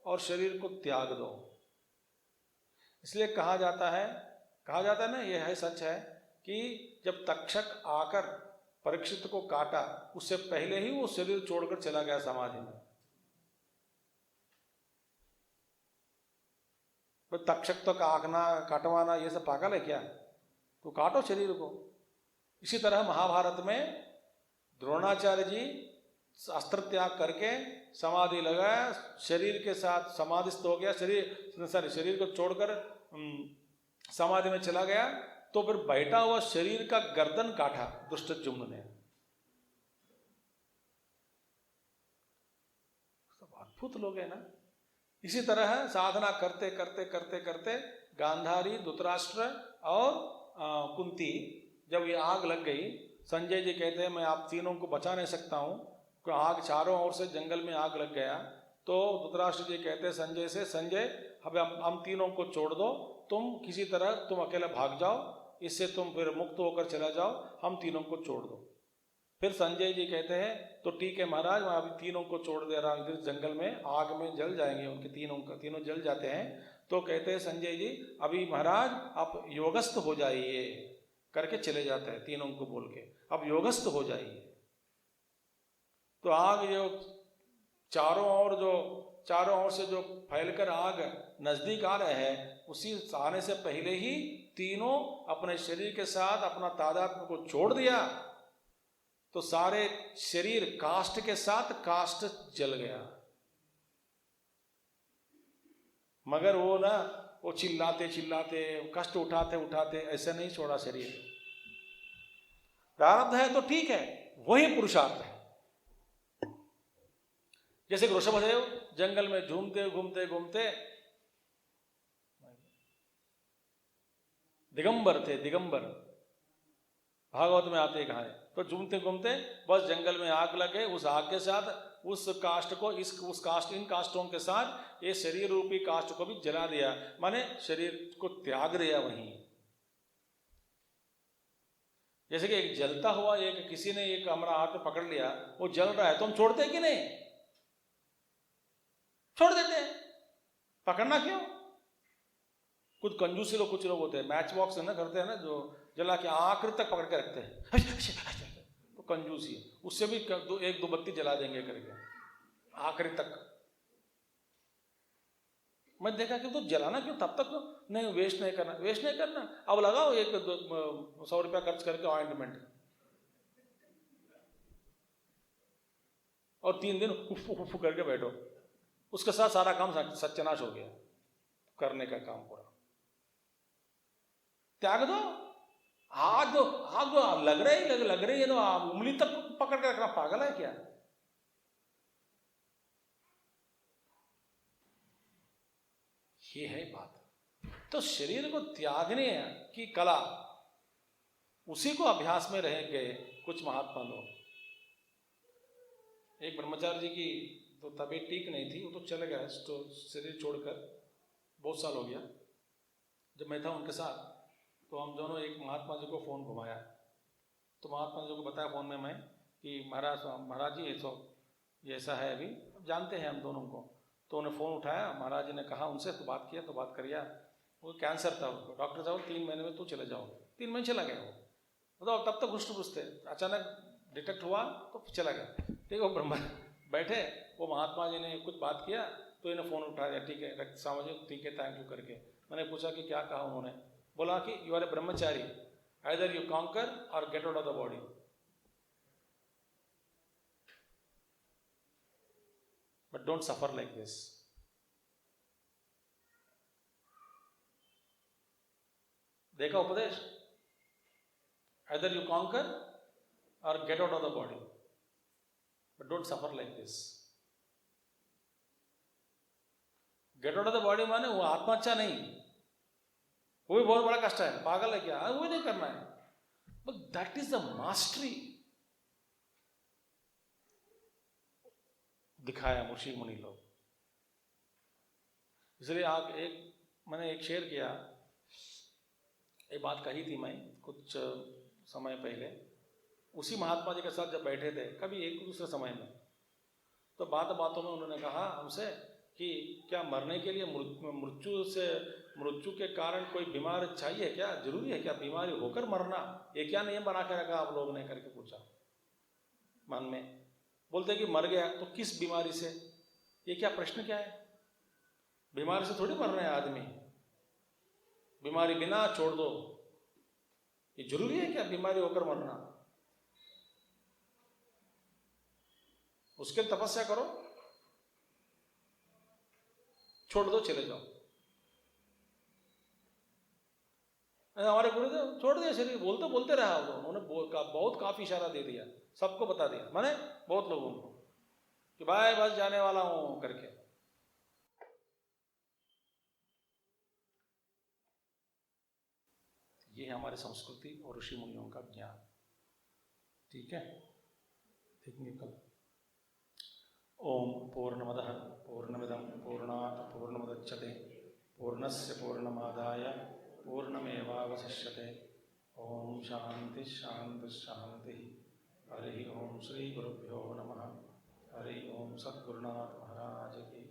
और शरीर को त्याग दो। इसलिए कहा जाता है ना, यह है सच है कि जब तक्षक आकर परीक्षित को काटा, उससे पहले ही वो शरीर छोड़कर चला गया समाधि में। तक्षक तो काटना काटवाना ये सब पागल है क्या? तो काटो शरीर को। इसी तरह महाभारत में द्रोणाचार्य जी अस्त्र त्याग करके समाधि लगाया, शरीर के साथ समाधिस्थ हो गया, शरीर को छोड़कर समाधि में चला गया। तो फिर बैठा हुआ शरीर का गर्दन काटा दुष्टद्युम्न ने। अद्भुत लोग हैं ना। इसी तरह साधना करते करते करते करते गांधारी, धृतराष्ट्र और कुंती, जब ये आग लग गई, संजय जी कहते हैं मैं आप तीनों को बचा नहीं सकता हूँ, आग चारों ओर से जंगल में आग लग गया। तो धृतराष्ट्र जी कहते हैं संजय से, संजय अब हम तीनों को छोड़ दो, तुम किसी तरह तुम अकेला भाग जाओ, इससे तुम फिर मुक्त होकर चला जाओ, हम तीनों को छोड़ दो। फिर संजय जी कहते हैं तो ठीक है महाराज, मैं अभी तीनों को छोड़ दे रहा हूँ, इधर जंगल में आग में जल जाएंगे, उनके तीनों जल जाते हैं। तो कहते हैं संजय जी अभी महाराज आप योगस्थ हो जाइए करके चले जाते हैं, तीनों को बोल के अब योगस्थ हो जाइए। तो आग जो चारों ओर से जो फैलकर आग नजदीक आ रहे हैं, उसी आने से पहले ही तीनों अपने शरीर के साथ अपना तादात्म्य को छोड़ दिया, तो सारे शरीर काष्ठ के साथ काष्ठ जल गया। मगर वो चिल्लाते चिल्लाते, कष्ट उठाते उठाते ऐसे नहीं छोड़ा शरीर। प्रारब्ध है तो ठीक है, वही पुरुषार्थ है। जैसे वृषभदेव जंगल में घूमते घूमते घूमते दिगंबर थे, दिगंबर भागवत में आते कहा है। तो घूमते घूमते बस जंगल में आग लगे, उस आग के साथ उस काष्ठ को इन काष्ठों के साथ ये शरीर रूपी काष्ठ को भी जला दिया, माने शरीर को त्याग दिया वहीं। जैसे कि एक जलता हुआ किसी ने एक हमारा हाथ में पकड़ लिया, वो जल रहा है तो हम छोड़ते हैं कि नहीं? छोड़ देते हैं। पकड़ना क्यों? कुछ कंजूसी लोग, कुछ लोग होते हैं मैच बॉक्स है ना, करते हैं ना, जो जला के आखिर तक पकड़ के रखते हैं, तो कंजूसी है। उससे भी एक दो बत्ती जला देंगे करके आखिरी तक। मैं देखा कि तो जलाना क्यों, तब तक तो नहीं, वेस्ट नहीं करना। अब लगाओ 100 रुपया खर्च करके ऑइंटमेंट, और 3 दिन उफ करके बैठो, उसके साथ सारा काम सत्यानाश हो गया, करने का काम पूरा त्याग दो। आग लग रही है तो उंगली तक पकड़ के रखना, पागल है क्या? ये है बात। तो शरीर को त्यागने की कला, उसी को अभ्यास में रह गए कुछ महात्मा लोग। एक ब्रह्मचारी जी की तो तबीयत ठीक नहीं थी, वो तो चले गए तो शरीर छोड़कर, बहुत साल हो गया। जब मैं था उनके साथ, तो हम दोनों एक महात्मा जी को फ़ोन घुमाया, तो महात्मा जी को बताया फ़ोन में मैं कि महाराज जी ये ऐसा है, अभी जानते हैं हम दोनों को। तो उन्हें फ़ोन उठाया, महाराज जी ने कहा उनसे, तो बात किया, तो बात करिया। वो कैंसर था उनको, डॉक्टर साहब 3 महीने में तो चले जाओ। 3 महीने चला गया वो, तो तब तक हुष्ट-पुष्ट थे, अचानक डिटेक्ट हुआ तो चला गया। ठीक, वो ब्रह्मा बैठे, वो महात्मा जी ने कुछ बात किया, तो इन्हें फ़ोन उठा दिया, ठीक है रक्त सामाजिक, ठीक है थैंक यू करके। मैंने पूछा कि क्या कहा उन्होंने? बोला कि you R A Brahmachari, either you conquer और get out of the body. But don't suffer like this. देखा उपदेश? आइदर यू कॉन्कर और get out of the body, but don't suffer like this. Get out of the body माने वो आत्महत्या नहीं, वो भी बहुत बड़ा कष्ट है, पागल है क्या? वो नहीं करना है, but that is the mastery दिखाया मुर्शी मुनि लोग। इसलिए मैंने एक शेयर किया, एक बात कही थी मैं कुछ समय पहले, उसी महात्मा जी के साथ जब बैठे थे कभी एक दूसरे समय में, तो बातों में उन्होंने कहा हमसे कि क्या मरने के लिए मृत्यु के कारण कोई बीमार चाहिए क्या? जरूरी है क्या बीमारी होकर मरना? ये क्या नियम बना के रखा आप लोगों ने करके पूछा मन में। बोलते कि मर गया तो किस बीमारी से? ये क्या प्रश्न क्या है? बीमारी से थोड़ी मर रहे हैं आदमी, बीमारी बिना छोड़ दो। ये जरूरी है क्या बीमारी होकर मरना? उसके लिए तपस्या करो, छोड़ दो, चले जाओ। हमारे गुरुदेव छोड़ दिया शरीर, बोलते बोलते रहा, उन्होंने बहुत काफी इशारा दे दिया, सबको बता दिया, मैंने बहुत लोगों को कि भाई बस जाने वाला हूं करके। ये है हमारे संस्कृति और ऋषि मुनियों का ज्ञान। ठीक है, देखेंगे कल। ओम पूर्णमदः पूर्णमिदं पूर्णात् पूर्णमुदच्यते पूर्णस्य पूर्णमादाय पूर्णमेवावशिष्यते। ओम शांति शांति शांति। हरि ओम श्री गुरुभ्यो नमः। हरि ओम सद्गुरुनाथ महाराज की